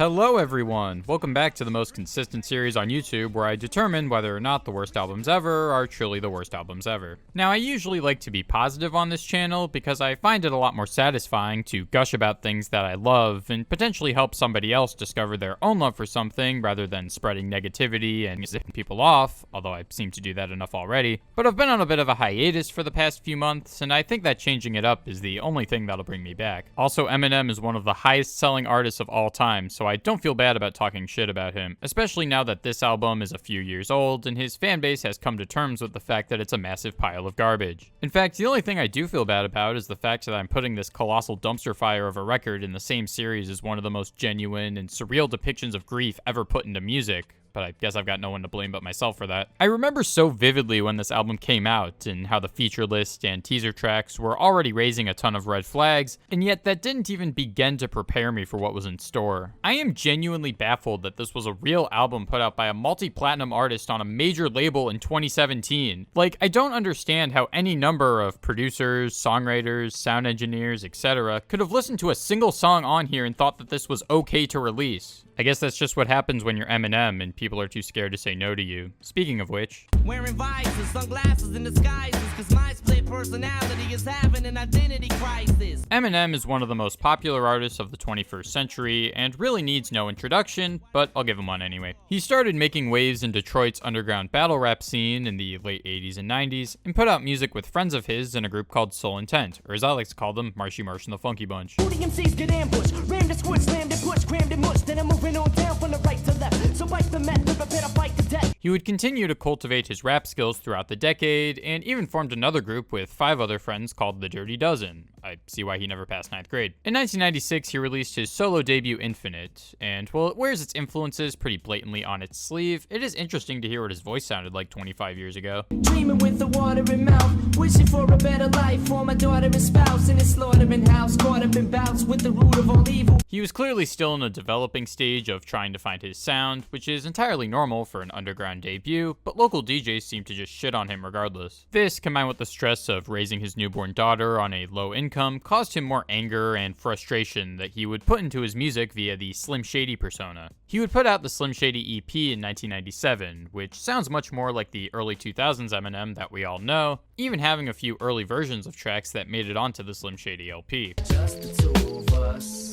Hello everyone! Welcome back to the most consistent series on YouTube where I determine whether or not the worst albums ever are truly the worst albums ever. Now, I usually like to be positive on this channel because I find it a lot more satisfying to gush about things that I love and potentially help somebody else discover their own love for something rather than spreading negativity and zipping people off, although I seem to do that enough already. But I've been on a bit of a hiatus for the past few months, and I think that changing it up is the only thing that'll bring me back. Also, Eminem is one of the highest selling artists of all time, so I don't feel bad about talking shit about him, especially now that this album is a few years old and his fan base has come to terms with the fact that it's a massive pile of garbage. In fact, the only thing I do feel bad about is the fact that I'm putting this colossal dumpster fire of a record in the same series as one of the most genuine and surreal depictions of grief ever put into music. But I guess I've got no one to blame but myself for that. I remember so vividly when this album came out and how the feature list and teaser tracks were already raising a ton of red flags, and yet that didn't even begin to prepare me for what was in store. I am genuinely baffled that this was a real album put out by a multi-platinum artist on a major label in 2017. Like, I don't understand how any number of producers, songwriters, sound engineers, etc. could have listened to a single song on here and thought that this was okay to release. I guess that's just what happens when you're Eminem and people are too scared to say no to you. Speaking of which, wearing visors, sunglasses, and disguises, cause my split personality is having an identity crisis. Eminem is one of the most popular artists of the 21st century and really needs no introduction, but I'll give him one anyway. He started making waves in Detroit's underground battle rap scene in the late 80s and 90s and put out music with friends of his in a group called Soul Intent, or as I like to call them, Marshy Marsh and the Funky Bunch. MCs get ambushed, rammed and squished, slammed and pushed, crammed and mushed, then I'm moving on down from the right to left, so bite the mat, prepare to fight to death. He would continue to cultivate his rap skills throughout the decade, and even formed another group with 5 other friends called the Dirty Dozen. I see why he never passed 9th grade. In 1996, he released his solo debut, Infinite, and while it wears its influences pretty blatantly on its sleeve, it is interesting to hear what his voice sounded like 25 years ago. Dreaming with the water in mouth, wishing for a better life for my daughter and spouse, in his slaughtering house, caught up in bouts with the root of all evil. He was clearly still in a developing stage of trying to find his sound, which is entirely normal for an underground debut, but local DJs seem to just shit on him regardless. This, combined with the stress of raising his newborn daughter on a low income, caused him more anger and frustration that he would put into his music via the Slim Shady persona. He would put out the Slim Shady EP in 1997, which sounds much more like the early 2000s Eminem that we all know, even having a few early versions of tracks that made it onto the Slim Shady LP. Just the two of us.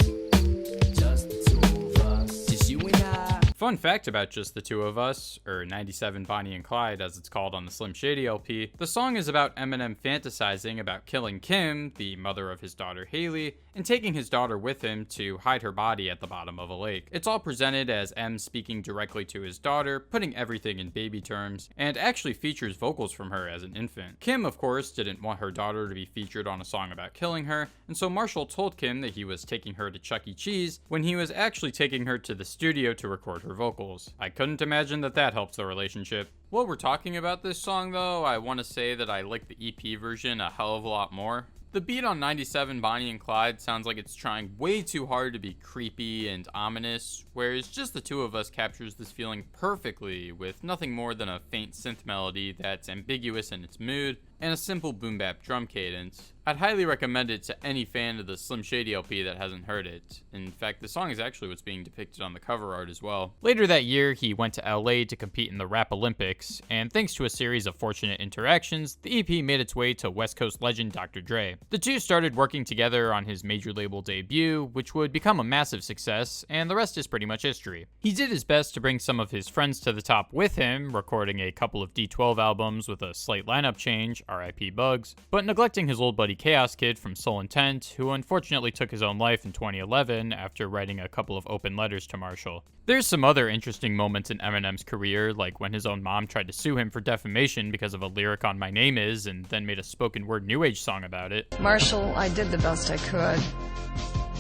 Just the two of us. Just you and I. Fun fact about Just the Two of Us, or 97 Bonnie and Clyde as it's called on the Slim Shady LP, the song is about Eminem fantasizing about killing Kim, the mother of his daughter Haley, and taking his daughter with him to hide her body at the bottom of a lake. It's all presented as M speaking directly to his daughter, putting everything in baby terms, and actually features vocals from her as an infant. Kim, of course, didn't want her daughter to be featured on a song about killing her, and so Marshall told Kim that he was taking her to Chuck E. Cheese when he was actually taking her to the studio to record her vocals. I couldn't imagine that that helps the relationship. While we're talking about this song though, I want to say that I like the EP version a hell of a lot more. The beat on 97 Bonnie and Clyde sounds like it's trying way too hard to be creepy and ominous, whereas Just the Two of Us captures this feeling perfectly with nothing more than a faint synth melody that's ambiguous in its mood and a simple boom bap drum cadence. I'd highly recommend it to any fan of the Slim Shady LP that hasn't heard it. In fact, the song is actually what's being depicted on the cover art as well. Later that year, he went to LA to compete in the Rap Olympics, and thanks to a series of fortunate interactions, the EP made its way to West Coast legend Dr. Dre. The two started working together on his major label debut, which would become a massive success, and the rest is pretty much history. He did his best to bring some of his friends to the top with him, recording a couple of D12 albums with a slight lineup change, R.I.P. Bugs, but neglecting his old buddy Chaos Kid from Soul Intent, who unfortunately took his own life in 2011 after writing a couple of open letters to Marshall. There's some other interesting moments in Eminem's career, like when his own mom tried to sue him for defamation because of a lyric on My Name Is, and then made a spoken word new age song about it. Marshall, I did the best I could.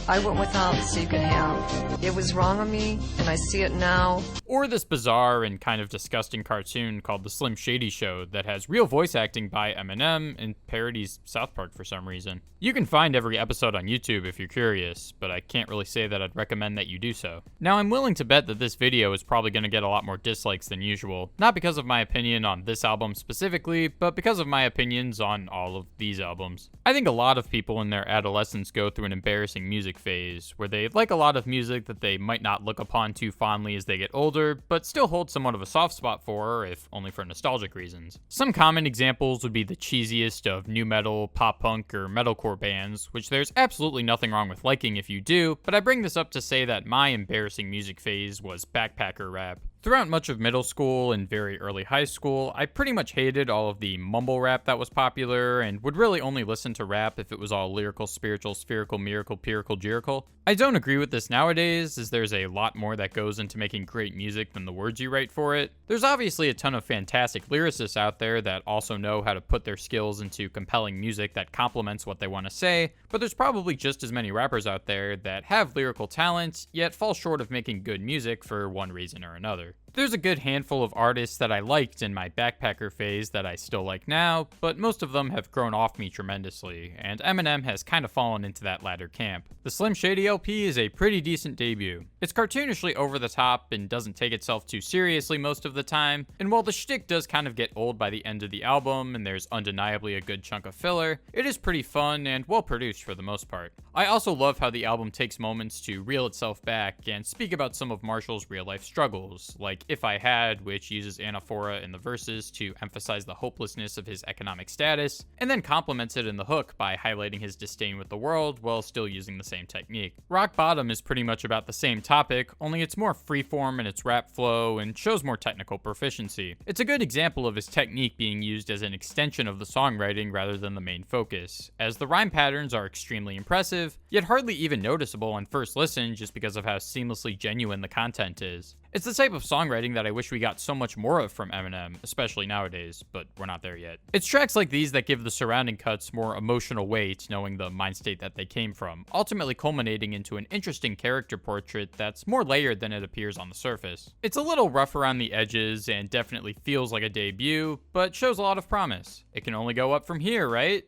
I went without so you could have. It was wrong of me, and I see it now. Or this bizarre and kind of disgusting cartoon called The Slim Shady Show that has real voice acting by Eminem and parodies South Park for some reason. You can find every episode on YouTube if you're curious, but I can't really say that I'd recommend that you do so. Now, I'm willing to bet that this video is probably going to get a lot more dislikes than usual, not because of my opinion on this album specifically, but because of my opinions on all of these albums. I think a lot of people in their adolescence go through an embarrassing music music phase, where they like a lot of music that they might not look upon too fondly as they get older, but still hold somewhat of a soft spot for, if only for nostalgic reasons. Some common examples would be the cheesiest of nu metal, pop punk, or metalcore bands, which there's absolutely nothing wrong with liking if you do, but I bring this up to say that my embarrassing music phase was backpacker rap. Throughout much of middle school and very early high school, I pretty much hated all of the mumble rap that was popular and would really only listen to rap if it was all lyrical, spiritual, spherical, miracle, pirical, jirical. I don't agree with this nowadays, as there's a lot more that goes into making great music than the words you write for it. There's obviously a ton of fantastic lyricists out there that also know how to put their skills into compelling music that complements what they want to say, but there's probably just as many rappers out there that have lyrical talent, yet fall short of making good music for one reason or another. There's a good handful of artists that I liked in my backpacker phase that I still like now, but most of them have grown off me tremendously, and Eminem has kind of fallen into that latter camp. The Slim Shady LP is a pretty decent debut. It's cartoonishly over the top and doesn't take itself too seriously most of the time, and while the shtick does kind of get old by the end of the album and there's undeniably a good chunk of filler, it is pretty fun and well produced for the most part. I also love how the album takes moments to reel itself back and speak about some of Marshall's real life struggles, like If I Had, which uses anaphora in the verses to emphasize the hopelessness of his economic status, and then complements it in the hook by highlighting his disdain with the world while still using the same technique. Rock Bottom is pretty much about the same topic, only it's more freeform in its rap flow and shows more technical proficiency. It's a good example of his technique being used as an extension of the songwriting rather than the main focus, as the rhyme patterns are extremely impressive, yet hardly even noticeable on first listen just because of how seamlessly genuine the content is. It's the type of songwriting that I wish we got so much more of from Eminem, especially nowadays, but we're not there yet. It's tracks like these that give the surrounding cuts more emotional weight, knowing the mind state that they came from, ultimately culminating into an interesting character portrait that's more layered than it appears on the surface. It's a little rough around the edges and definitely feels like a debut, but shows a lot of promise. It can only go up from here, right?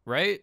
Right?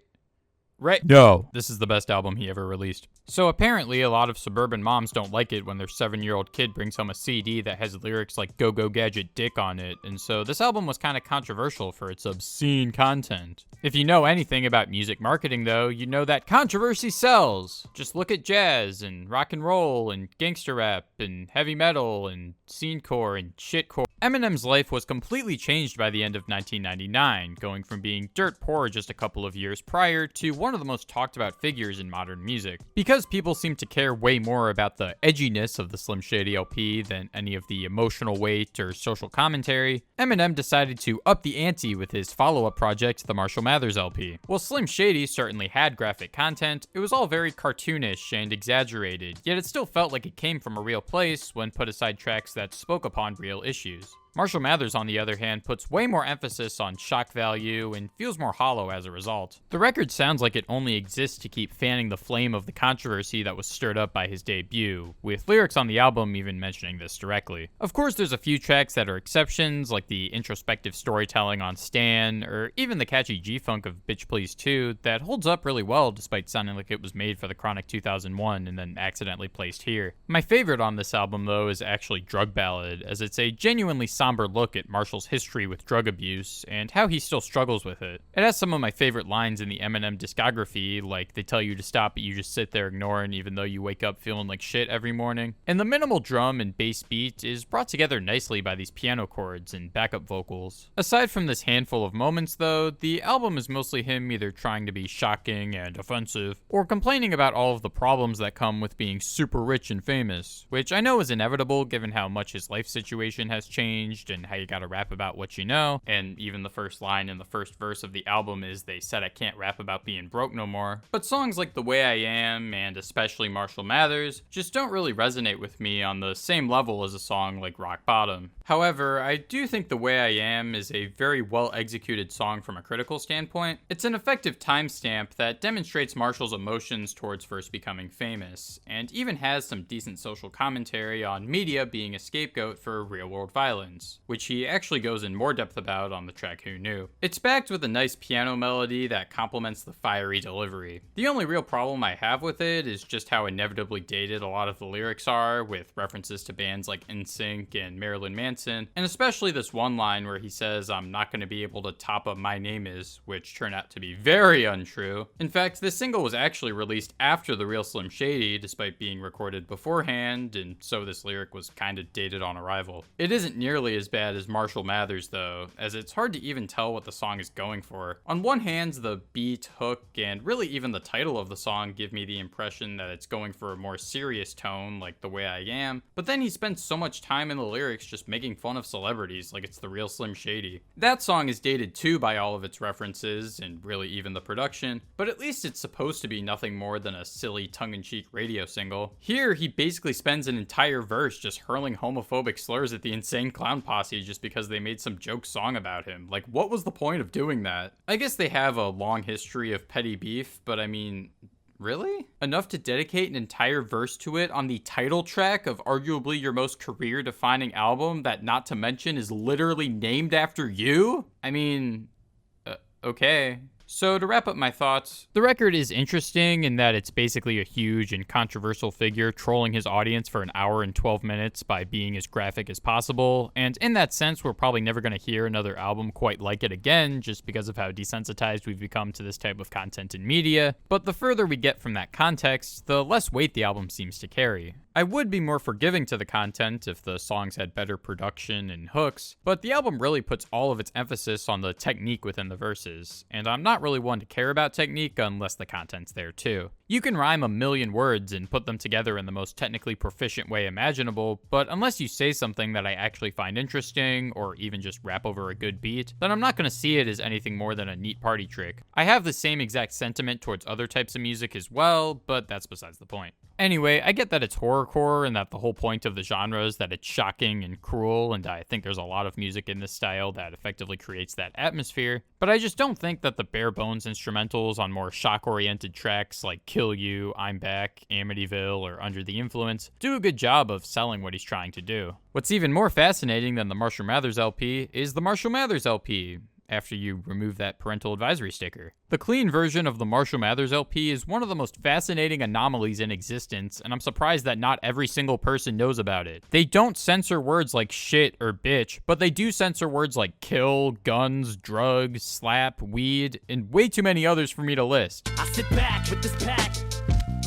No. This is the best album he ever released. So apparently a lot of suburban moms don't like it when their 7-year-old kid brings home a CD that has lyrics like Go Go Gadget Dick on it, and so this album was kind of controversial for its obscene content. If you know anything about music marketing though, you know that controversy sells. Just look at jazz and rock and roll and gangster rap and heavy metal and scenecore and shitcore. Eminem's life was completely changed by the end of 1999, going from being dirt poor just a couple of years prior to one of the most talked about figures in modern music. Because people seem to care way more about the edginess of the Slim Shady LP than any of the emotional weight or social commentary, Eminem decided to up the ante with his follow-up project, the Marshall Mathers LP. While Slim Shady certainly had graphic content, it was all very cartoonish and exaggerated, yet it still felt like it came from a real place when put aside tracks that spoke upon real issues. Marshall Mathers, on the other hand, puts way more emphasis on shock value and feels more hollow as a result. The record sounds like it only exists to keep fanning the flame of the controversy that was stirred up by his debut, with lyrics on the album even mentioning this directly. Of course, there's a few tracks that are exceptions, like the introspective storytelling on Stan, or even the catchy G-Funk of Bitch Please 2, that holds up really well despite sounding like it was made for the Chronic 2001 and then accidentally placed here. My favorite on this album, though, is actually Drug Ballad, as it's a genuinely somber look at Marshall's history with drug abuse and how he still struggles with it. It has some of my favorite lines in the Eminem discography, like they tell you to stop but you just sit there ignoring even though you wake up feeling like shit every morning. And the minimal drum and bass beat is brought together nicely by these piano chords and backup vocals. Aside from this handful of moments though, the album is mostly him either trying to be shocking and offensive, or complaining about all of the problems that come with being super rich and famous, which I know is inevitable given how much his life situation has changed and how you gotta rap about what you know. And even the first line in the first verse of the album is, "They said I can't rap about being broke no more." But songs like The Way I Am, and especially Marshall Mathers, just don't really resonate with me on the same level as a song like Rock Bottom. However, I do think The Way I Am is a very well executed song from a critical standpoint. It's an effective timestamp that demonstrates Marshall's emotions towards first becoming famous, and even has some decent social commentary on media being a scapegoat for real world violence. influence, which he actually goes in more depth about on the track Who Knew. It's backed with a nice piano melody that complements the fiery delivery. The only real problem I have with it is just how inevitably dated a lot of the lyrics are, with references to bands like NSYNC and Marilyn Manson, and especially this one line where he says, "I'm not going to be able to top up My Name Is," which turned out to be very untrue. In fact, this single was actually released after the real Slim Shady, despite being recorded beforehand, and so this lyric was kind of dated on arrival. It isn't nearly as bad as Marshall Mathers though, as it's hard to even tell what the song is going for. On one hand, the beat, hook, and really even the title of the song give me the impression that it's going for a more serious tone, like The Way I Am, but then he spends so much time in the lyrics just making fun of celebrities like it's the real Slim Shady. That song is dated too by all of its references, and really even the production, but at least it's supposed to be nothing more than a silly tongue-in-cheek radio single. Here, he basically spends an entire verse just hurling homophobic slurs at the Insane Clown Posse just because they made some joke song about him. Like, what was the point of doing that? I guess they have a long history of petty beef, but I mean, really? Enough to dedicate an entire verse to it on the title track of arguably your most career-defining album that, not to mention, is literally named after you? I mean, okay. So to wrap up my thoughts, the record is interesting in that it's basically a huge and controversial figure trolling his audience for an hour and 12 minutes by being as graphic as possible, and in that sense we're probably never going to hear another album quite like it again just because of how desensitized we've become to this type of content in media, but the further we get from that context, the less weight the album seems to carry. I would be more forgiving to the content if the songs had better production and hooks, but the album really puts all of its emphasis on the technique within the verses, and I'm not really one to care about technique unless the content's there too. You can rhyme a million words and put them together in the most technically proficient way imaginable, but unless you say something that I actually find interesting, or even just rap over a good beat, then I'm not going to see it as anything more than a neat party trick. I have the same exact sentiment towards other types of music as well, but that's besides the point. Anyway, I get that it's horrorcore and that the whole point of the genre is that it's shocking and cruel, and I think there's a lot of music in this style that effectively creates that atmosphere, but I just don't think that the bare bones instrumentals on more shock-oriented tracks like Kill You, I'm Back, Amityville, or Under the Influence do a good job of selling what he's trying to do. What's even more fascinating than the Marshall Mathers LP is the Marshall Mathers LP, after you remove that parental advisory sticker. The clean version of the Marshall Mathers LP is one of the most fascinating anomalies in existence, and I'm surprised that not every single person knows about it. They don't censor words like shit or bitch, but they do censor words like kill, guns, drugs, slap, weed, and way too many others for me to list. I sit back with this pack,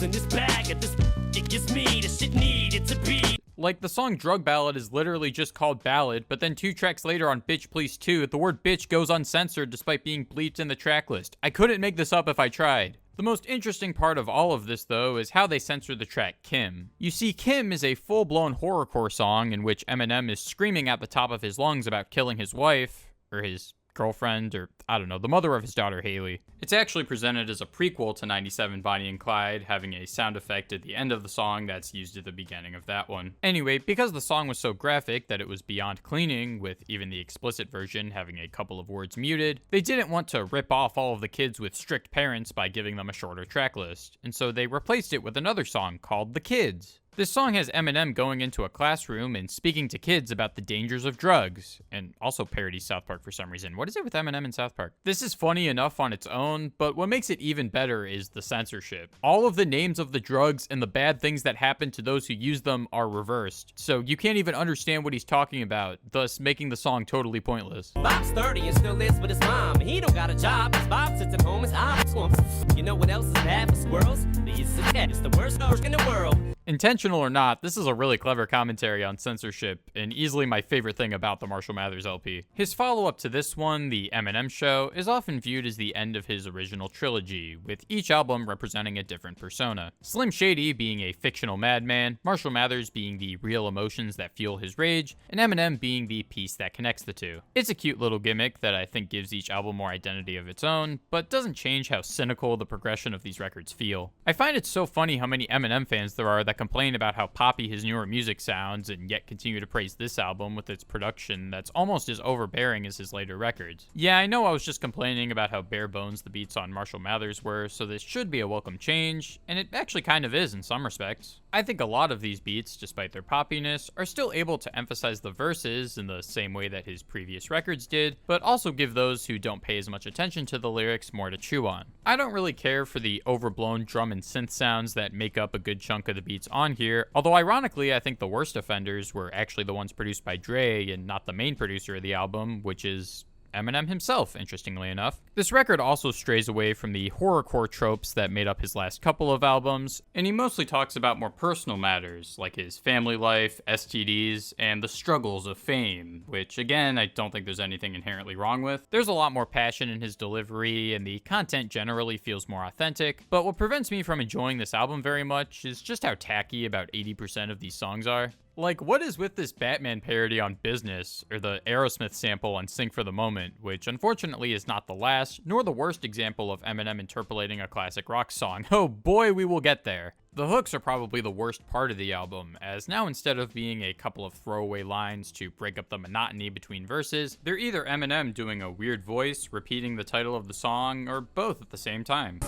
in this bag, and this it gives me the shit needed to be. Like, the song Drug Ballad is literally just called Ballad, but then 2 tracks later on Bitch Please 2, the word bitch goes uncensored despite being bleeped in the track list. I couldn't make this up if I tried. The most interesting part of all of this, though, is how they censor the track Kim. You see, Kim is a full-blown horrorcore song in which Eminem is screaming at the top of his lungs about killing his wife, or his girlfriend, or I don't know, the mother of his daughter Haley. It's actually presented as a prequel to 97 Bonnie and Clyde, having a sound effect at the end of the song that's used at the beginning of that one. Anyway, because the song was so graphic that it was beyond cleaning, with even the explicit version having a couple of words muted, they didn't want to rip off all of the kids with strict parents by giving them a shorter track list, and so they replaced it with another song called The Kids. This song has Eminem going into a classroom and speaking to kids about the dangers of drugs, and also parodies South Park for some reason. What is it with Eminem and South Park? This is funny enough on its own, but what makes it even better is the censorship. All of the names of the drugs and the bad things that happen to those who use them are reversed, so you can't even understand what he's talking about, thus making the song totally pointless. Bob's 30 and still lives with his mom. He don't got a job, his Bob sits at home, his eyes swamps. You know what else is bad for squirrels? These is the worst dog in the world. Intentional or not, this is a really clever commentary on censorship, and easily my favorite thing about the Marshall Mathers LP. His follow-up to this one, The Eminem Show, is often viewed as the end of his original trilogy, with each album representing a different persona. Slim Shady being a fictional madman, Marshall Mathers being the real emotions that fuel his rage, and Eminem being the piece that connects the two. It's a cute little gimmick that I think gives each album more identity of its own, but doesn't change how cynical the progression of these records feel. I find it so funny how many Eminem fans there are that complain about how poppy his newer music sounds, and yet continue to praise this album with its production that's almost as overbearing as his later records. Yeah, I know I was just complaining about how bare bones the beats on Marshall Mathers were, so this should be a welcome change, and it actually kind of is in some respects. I think a lot of these beats, despite their poppiness, are still able to emphasize the verses in the same way that his previous records did, but also give those who don't pay as much attention to the lyrics more to chew on. I don't really care for the overblown drum and synth sounds that make up a good chunk of the beats on here, although ironically I think the worst offenders were actually the ones produced by Dre and not the main producer of the album, which is Eminem himself, interestingly enough. This record also strays away from the horrorcore tropes that made up his last couple of albums, and he mostly talks about more personal matters, like his family life, STDs, and the struggles of fame, which again, I don't think there's anything inherently wrong with. There's a lot more passion in his delivery, and the content generally feels more authentic, but what prevents me from enjoying this album very much is just how tacky about 80% of these songs are. Like, what is with this Batman parody on Business, or the Aerosmith sample on Sing for the Moment, which unfortunately is not the last, nor the worst example of Eminem interpolating a classic rock song. Oh boy, we will get there. The hooks are probably the worst part of the album, as now instead of being a couple of throwaway lines to break up the monotony between verses, they're either Eminem doing a weird voice, repeating the title of the song, or both at the same time.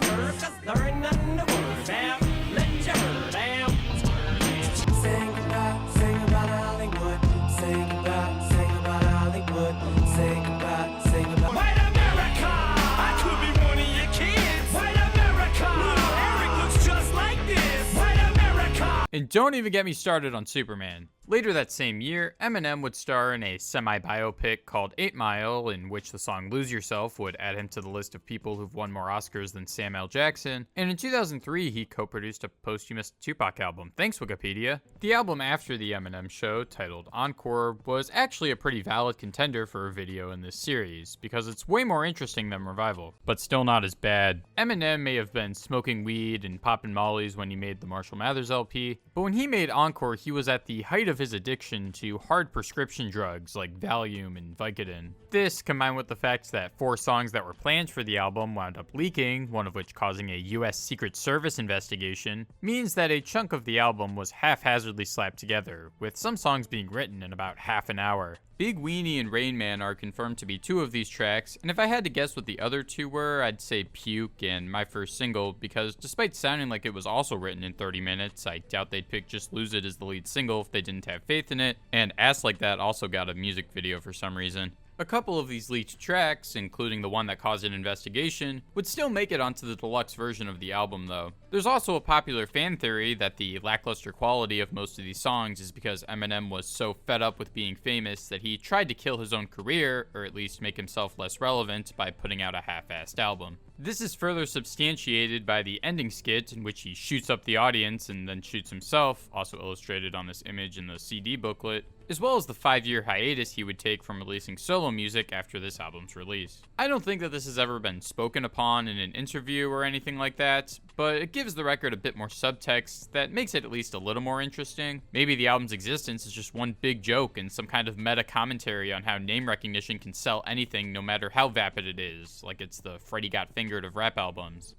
And don't even get me started on Superman. Later that same year, Eminem would star in a semi-biopic called 8 Mile, in which the song Lose Yourself would add him to the list of people who've won more Oscars than Samuel L. Jackson, and in 2003 he co-produced a posthumous Tupac album. Thanks, Wikipedia. The album after the Eminem show, titled Encore, was actually a pretty valid contender for a video in this series, because it's way more interesting than Revival, but still not as bad. Eminem may have been smoking weed and popping mollies when he made the Marshall Mathers LP, but when he made Encore, he was at the height of his addiction to hard prescription drugs like Valium and Vicodin. This, combined with the fact that 4 songs that were planned for the album wound up leaking, one of which causing a US Secret Service investigation, means that a chunk of the album was haphazardly slapped together, with some songs being written in about half an hour. Big Weenie and Rain Man are confirmed to be 2 of these tracks, and if I had to guess what the other 2 were, I'd say Puke and My First Single, because despite sounding like it was also written in 30 minutes, I doubt they'd pick Just Lose It as the lead single if they didn't have faith in it, and Ass Like That also got a music video for some reason. A couple of these leaked tracks, including the one that caused an investigation, would still make it onto the deluxe version of the album though. There's also a popular fan theory that the lackluster quality of most of these songs is because Eminem was so fed up with being famous that he tried to kill his own career, or at least make himself less relevant, by putting out a half-assed album. This is further substantiated by the ending skit in which he shoots up the audience and then shoots himself, also illustrated on this image in the CD booklet, as well as the 5-year hiatus he would take from releasing solo music after this album's release. I don't think that this has ever been spoken upon in an interview or anything like that, but it gives the record a bit more subtext that makes it at least a little more interesting. Maybe the album's existence is just one big joke and some kind of meta commentary on how name recognition can sell anything no matter how vapid it is, like it's the Freddie Got Fingered of rap albums.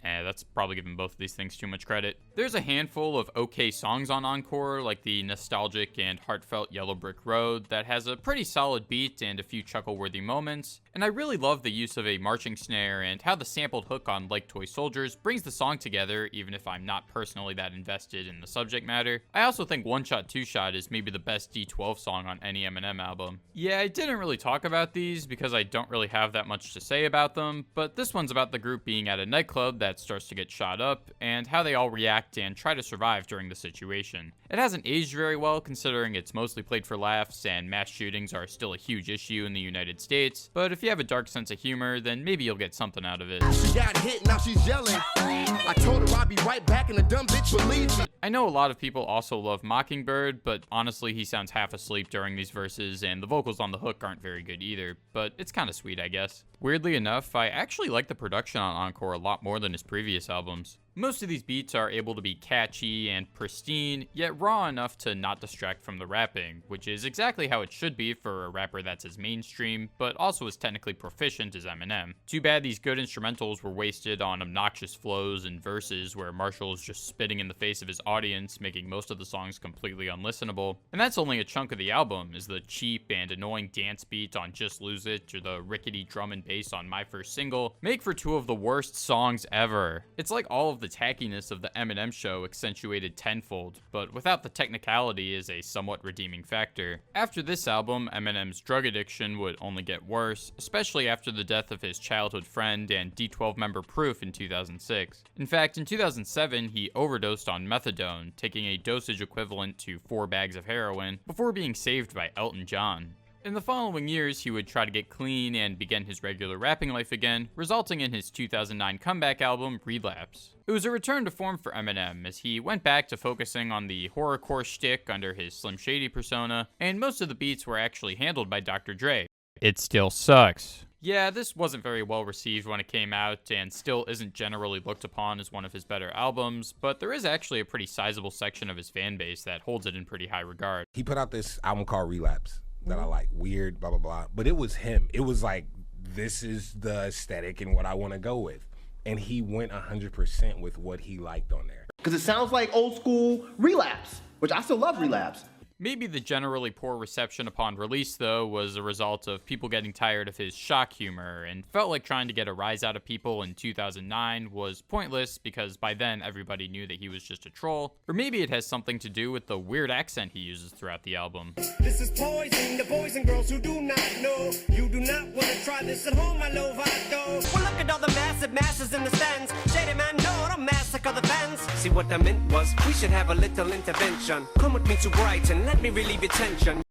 That's probably giving both of these things too much credit. There's a handful of okay songs on Encore, like the nostalgic and heartfelt Yellow Brick Road, that has a pretty solid beat and a few chuckle-worthy moments, and I really love the use of a marching snare and how the sampled hook on Like Toy Soldiers brings the song together, even if I'm not personally that invested in the subject matter. I also think One Shot Two Shot is maybe the best D12 song on any Eminem album. Yeah, I didn't really talk about these because I don't really have that much to say about them, but this one's about the group being at a nightclub that starts to get shot up, and how they all react and try to survive during the situation. It hasn't aged very well considering it's mostly played for laughs and mass shootings are still a huge issue in the United States, but if you have a dark sense of humor, then maybe you'll get something out of it. She got hit, now she's yelling. I told her I'd be right back and the dumb bitch believes me. I know a lot of people also love Mockingbird, but honestly he sounds half asleep during these verses and the vocals on the hook aren't very good either, but it's kinda sweet I guess. Weirdly enough, I actually like the production on Encore a lot more than his previous albums. Most of these beats are able to be catchy and pristine, yet raw enough to not distract from the rapping, which is exactly how it should be for a rapper that's as mainstream, but also as technically proficient as Eminem. Too bad these good instrumentals were wasted on obnoxious flows and verses where Marshall is just spitting in the face of his audience, making most of the songs completely unlistenable. And that's only a chunk of the album, is the cheap and annoying dance beat on Just Lose It or the rickety drum and bass on My First Single make for two of the worst songs ever. It's like all of the tackiness of the Eminem show accentuated tenfold, but without the technicality is a somewhat redeeming factor. After this album, Eminem's drug addiction would only get worse, especially after the death of his childhood friend and D12 member Proof in 2006. In fact, in 2007, he overdosed on methadone, taking a dosage equivalent to 4 bags of heroin, before being saved by Elton John. In the following years, he would try to get clean and begin his regular rapping life again, resulting in his 2009 comeback album, Relapse. It was a return to form for Eminem, as he went back to focusing on the horrorcore shtick under his Slim Shady persona, and most of the beats were actually handled by Dr. Dre. It still sucks. Yeah, this wasn't very well received when it came out, and still isn't generally looked upon as one of his better albums, but there is actually a pretty sizable section of his fan base that holds it in pretty high regard. He put out this album called Relapse that I like, weird, blah, blah, blah. But it was him. It was like, this is the aesthetic and what I want to go with. And he went 100% with what he liked on there. Because it sounds like old school Relapse, which I still love Relapse. Maybe the generally poor reception upon release, though, was a result of people getting tired of his shock humor and felt like trying to get a rise out of people in 2009 was pointless because by then everybody knew that he was just a troll. Or maybe it has something to do with the weird accent he uses throughout the album. This is poison, the boys and girls who do not know. You do not want to try this at home, my Lovato. Well, look at all the massive masses in the stands. Shady man, no, don't massacre the fans. See, what I meant was, we should have a little intervention. Come with me to Brighton, let me relieve your tension.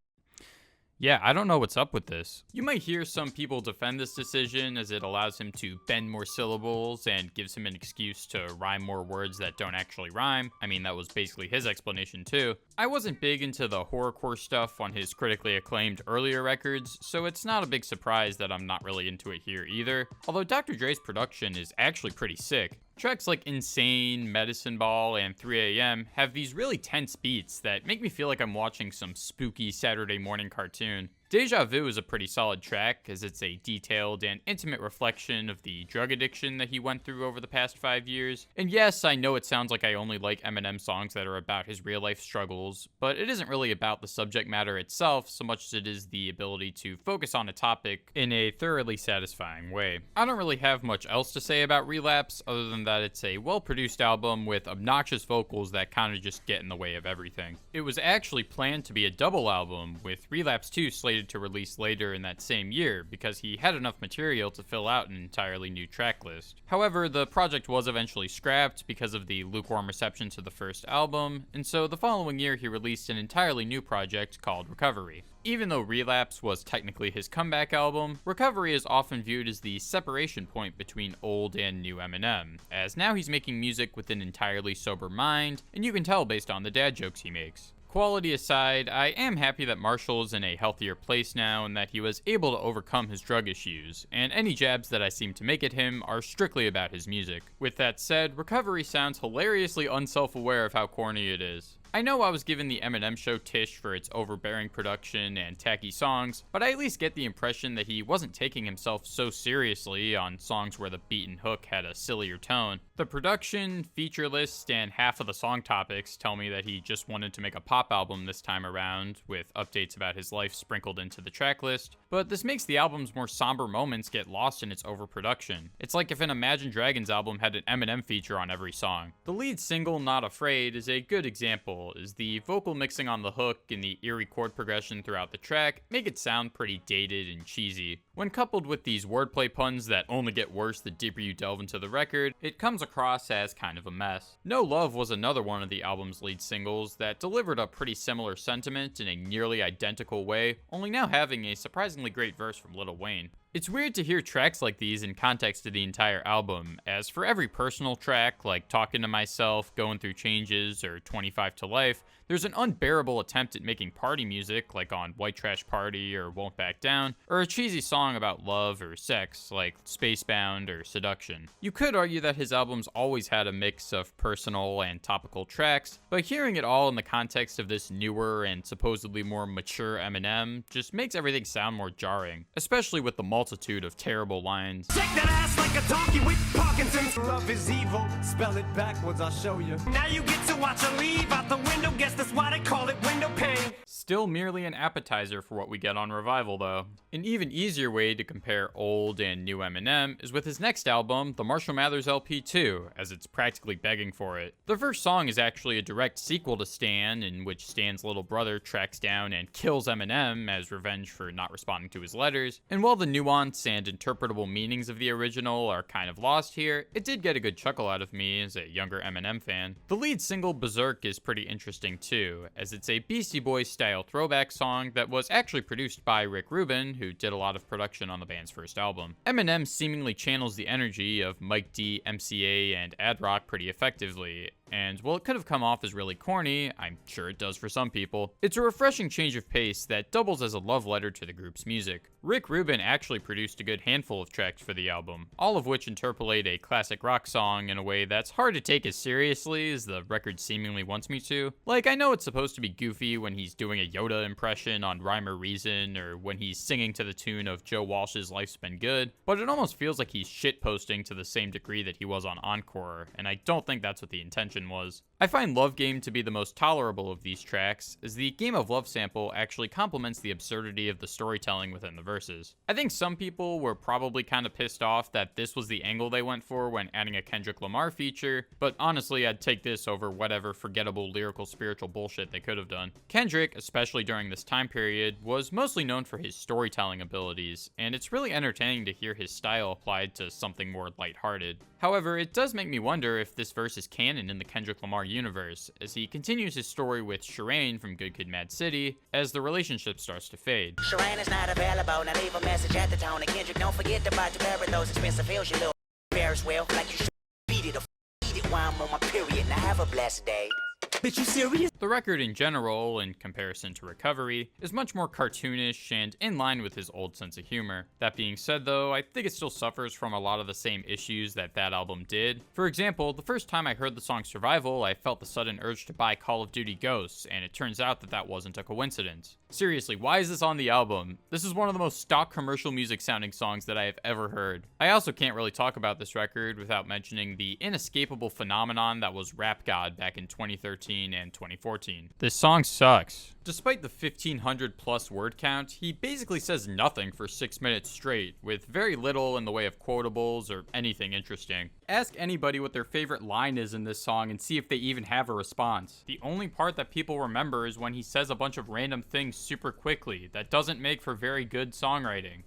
Yeah, I don't know what's up with this. You might hear some people defend this decision as it allows him to bend more syllables and gives him an excuse to rhyme more words that don't actually rhyme. I mean, that was basically his explanation too. I wasn't big into the horrorcore stuff on his critically acclaimed earlier records, so it's not a big surprise that I'm not really into it here either. Although Dr. Dre's production is actually pretty sick. Tracks like Insane, Medicine Ball, and 3 AM have these really tense beats that make me feel like I'm watching some spooky Saturday morning cartoon. Deja Vu is a pretty solid track, as it's a detailed and intimate reflection of the drug addiction that he went through over the past 5 years. And yes, I know it sounds like I only like Eminem songs that are about his real-life struggles, but it isn't really about the subject matter itself so much as it is the ability to focus on a topic in a thoroughly satisfying way. I don't really have much else to say about Relapse, other than that it's a well-produced album with obnoxious vocals that kind of just get in the way of everything. It was actually planned to be a double album, with Relapse 2 slated to release later in that same year because he had enough material to fill out an entirely new track list. However, the project was eventually scrapped because of the lukewarm reception to the first album, and so the following year he released an entirely new project called Recovery. Even though Relapse was technically his comeback album, Recovery is often viewed as the separation point between old and new Eminem, as now he's making music with an entirely sober mind, and you can tell based on the dad jokes he makes. Quality aside, I am happy that Marshall is in a healthier place now and that he was able to overcome his drug issues, and any jabs that I seem to make at him are strictly about his music. With that said, Recovery sounds hilariously unself-aware of how corny it is. I know I was given the Eminem show tish for its overbearing production and tacky songs, but I at least get the impression that he wasn't taking himself so seriously on songs where the beat and hook had a sillier tone. The production, feature list, and half of the song topics tell me that he just wanted to make a pop album this time around, with updates about his life sprinkled into the track list, but this makes the album's more somber moments get lost in its overproduction. It's like if an Imagine Dragons album had an Eminem feature on every song. The lead single, Not Afraid, is a good example, is the vocal mixing on the hook and the eerie chord progression throughout the track make it sound pretty dated and cheesy. When coupled with these wordplay puns that only get worse the deeper you delve into the record, it comes across as kind of a mess. No Love was another one of the album's lead singles that delivered a pretty similar sentiment in a nearly identical way, only now having a surprisingly great verse from Lil Wayne. It's weird to hear tracks like these in context of the entire album, as for every personal track, like Talking to Myself, Going Through Changes, or 25 to Life, There's an unbearable attempt at making party music, like on White Trash Party or Won't Back Down, or a cheesy song about love or sex, like Spacebound or Seduction. You could argue that his albums always had a mix of personal and topical tracks, but hearing it all in the context of this newer and supposedly more mature Eminem just makes everything sound more jarring, especially with the multitude of terrible lines. Shake that ass like a donkey with Parkinson's. Love is evil. Spell it backwards, I'll show you. Now you get to watch her leave out the window. Guess that's why they call it window pane. Still merely an appetizer for what we get on Revival, though. An even easier way to compare old and new Eminem is with his next album, the Marshall Mathers LP 2, as it's practically begging for it. The first song is actually a direct sequel to Stan, in which Stan's little brother tracks down and kills Eminem as revenge for not responding to his letters. And while the nuance and interpretable meanings of the original are kind of lost here, it did get a good chuckle out of me as a younger Eminem fan. The lead single, Berserk, is pretty interesting too, as it's a Beastie Boys style throwback song that was actually produced by Rick Rubin, who did a lot of production on the band's first album. Eminem seemingly channels the energy of Mike D, MCA, and Ad Rock pretty effectively, and while it could have come off as really corny, I'm sure it does for some people, it's a refreshing change of pace that doubles as a love letter to the group's music. Rick Rubin actually produced a good handful of tracks for the album, all of which interpolate a classic rock song in a way that's hard to take as seriously as the record seemingly wants me to. Like, I know it's supposed to be goofy when he's doing a Yoda impression on Rhyme or Reason, or when he's singing to the tune of Joe Walsh's Life's Been Good, but it almost feels like he's shitposting to the same degree that he was on Encore, and I don't think that's what the intention was. I find Love Game to be the most tolerable of these tracks, as the Game of Love sample actually complements the absurdity of the storytelling within the verses. I think some people were probably kind of pissed off that this was the angle they went for when adding a Kendrick Lamar feature, but honestly I'd take this over whatever forgettable lyrical spiritual bullshit they could have done. Kendrick, especially during this time period, was mostly known for his storytelling abilities, and it's really entertaining to hear his style applied to something more lighthearted. However, it does make me wonder if this verse is canon in the Kendrick Lamar universe, as he continues his story with Shireen from Good Kid Mad City, as the relationship starts to fade. Shireen is not available, now leave a message at the tone. And Kendrick, don't forget to buy to bury those expensive pills, you little Ferris wheel, like you should beat it or eat it while I'm on my period. Now have a blessed day. Bitch, you serious? The record in general, in comparison to Recovery, is much more cartoonish and in line with his old sense of humor. That being said though, I think it still suffers from a lot of the same issues that album did. For example, the first time I heard the song Survival, I felt the sudden urge to buy Call of Duty Ghosts, and it turns out that wasn't a coincidence. Seriously, why is this on the album? This is one of the most stock commercial music sounding songs that I have ever heard. I also can't really talk about this record without mentioning the inescapable phenomenon that was Rap God back in 2013 and 2014. This song sucks. Despite the 1,500 plus word count, he basically says nothing for 6 minutes straight, with very little in the way of quotables or anything interesting. Ask anybody what their favorite line is in this song and see if they even have a response. The only part that people remember is when he says a bunch of random things super quickly. That doesn't make for very good songwriting.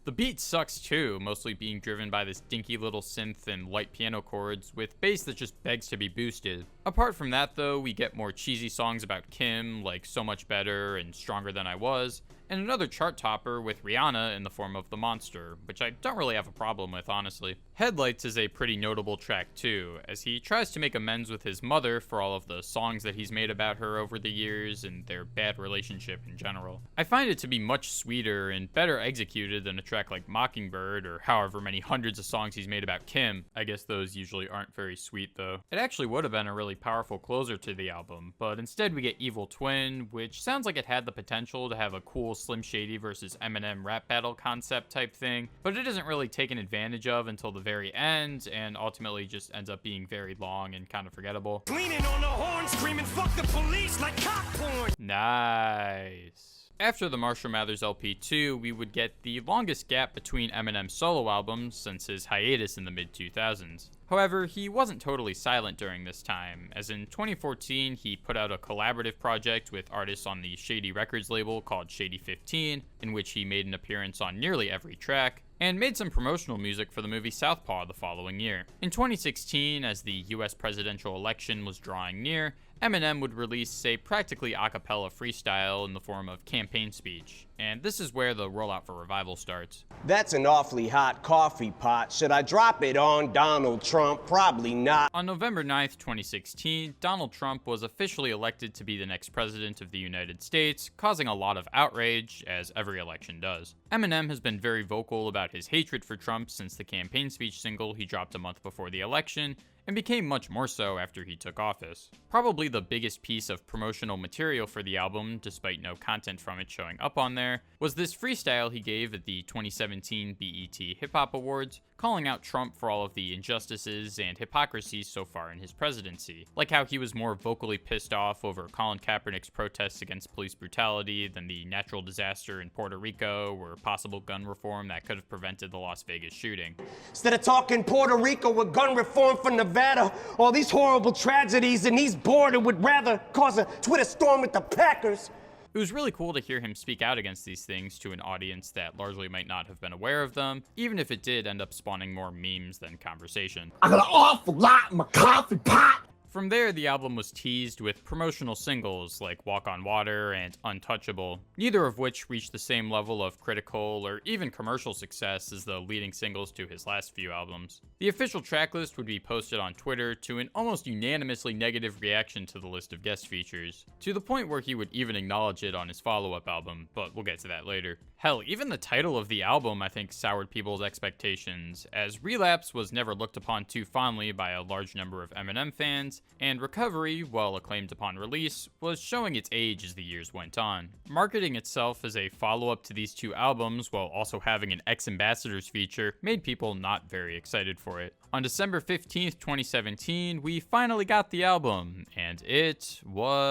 The beat sucks too, mostly being driven by this dinky little synth and light piano chords, with bass that just begs to be boosted. Apart from that though, we get more cheesy songs about Kim, like So Much Better and Stronger Than I Was, and another chart topper with Rihanna in the form of The Monster, which I don't really have a problem with, honestly. Headlights is a pretty notable track too, as he tries to make amends with his mother for all of the songs that he's made about her over the years and their bad relationship in general. I find it to be much sweeter and better executed than a track like Mockingbird or however many hundreds of songs he's made about Kim. I guess those usually aren't very sweet though. It actually would have been a really powerful closer to the album, but instead we get Evil Twin, which sounds like it had the potential to have a cool Slim Shady versus Eminem rap battle concept type thing, but it isn't really taken advantage of until the very end, and ultimately just ends up being very long and kind of forgettable. Leaning on the horn, screaming fuck the police like cock porn. Nice. After the Marshall Mathers LP2, we would get the longest gap between Eminem's solo albums since his hiatus in the mid-2000s. However, he wasn't totally silent during this time, as in 2014 he put out a collaborative project with artists on the Shady Records label called Shady 15, in which he made an appearance on nearly every track, and made some promotional music for the movie Southpaw the following year. In 2016, as the US presidential election was drawing near, Eminem would release a practically a cappella freestyle in the form of Campaign Speech. and this is where the rollout for Revival starts. That's an awfully hot coffee pot. Should I drop it on Donald Trump? Probably not. On November 9th, 2016, Donald Trump was officially elected to be the next president of the United States, causing a lot of outrage, as every election does. Eminem has been very vocal about his hatred for Trump since the campaign speech single he dropped a month before the election, and became much more so after he took office. Probably the biggest piece of promotional material for the album, despite no content from it showing up on there, was this freestyle he gave at the 2017 BET Hip Hop Awards, calling out Trump for all of the injustices and hypocrisies so far in his presidency. Like how he was more vocally pissed off over Colin Kaepernick's protests against police brutality than the natural disaster in Puerto Rico or possible gun reform that could have prevented the Las Vegas shooting. Instead of talking Puerto Rico with gun reform from Nevada, all these horrible tragedies, and he's bored and would rather cause a Twitter storm with the Packers. It was really cool to hear him speak out against these things to an audience that largely might not have been aware of them, even if it did end up spawning more memes than conversation. I got an awful lot in my coffee pot. From there, the album was teased with promotional singles like Walk on Water and Untouchable, neither of which reached the same level of critical or even commercial success as the leading singles to his last few albums. The official tracklist would be posted on Twitter to an almost unanimously negative reaction to the list of guest features, to the point where he would even acknowledge it on his follow-up album, but we'll get to that later. Hell, even the title of the album I think soured people's expectations, as Relapse was never looked upon too fondly by a large number of Eminem fans, and Recovery, while acclaimed upon release, was showing its age as the years went on. Marketing itself as a follow-up to these two albums while also having an X-Ambassadors feature made people not very excited for it. On December 15th, 2017, we finally got the album, and it was...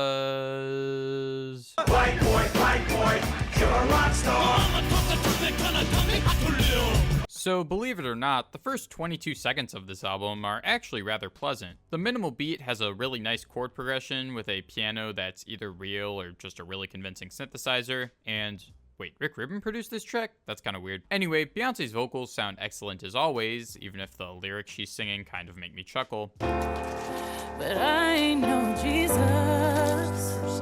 White boy, you're a rock star. So believe it or not, the first 22 seconds of this album are actually rather pleasant. The minimal beat has a really nice chord progression with a piano that's either real or just a really convincing synthesizer, and... Wait, Rick Rubin produced this track? That's kind of weird. Anyway, Beyonce's vocals sound excellent as always, even if the lyrics she's singing kind of make me chuckle. But I ain't no Jesus.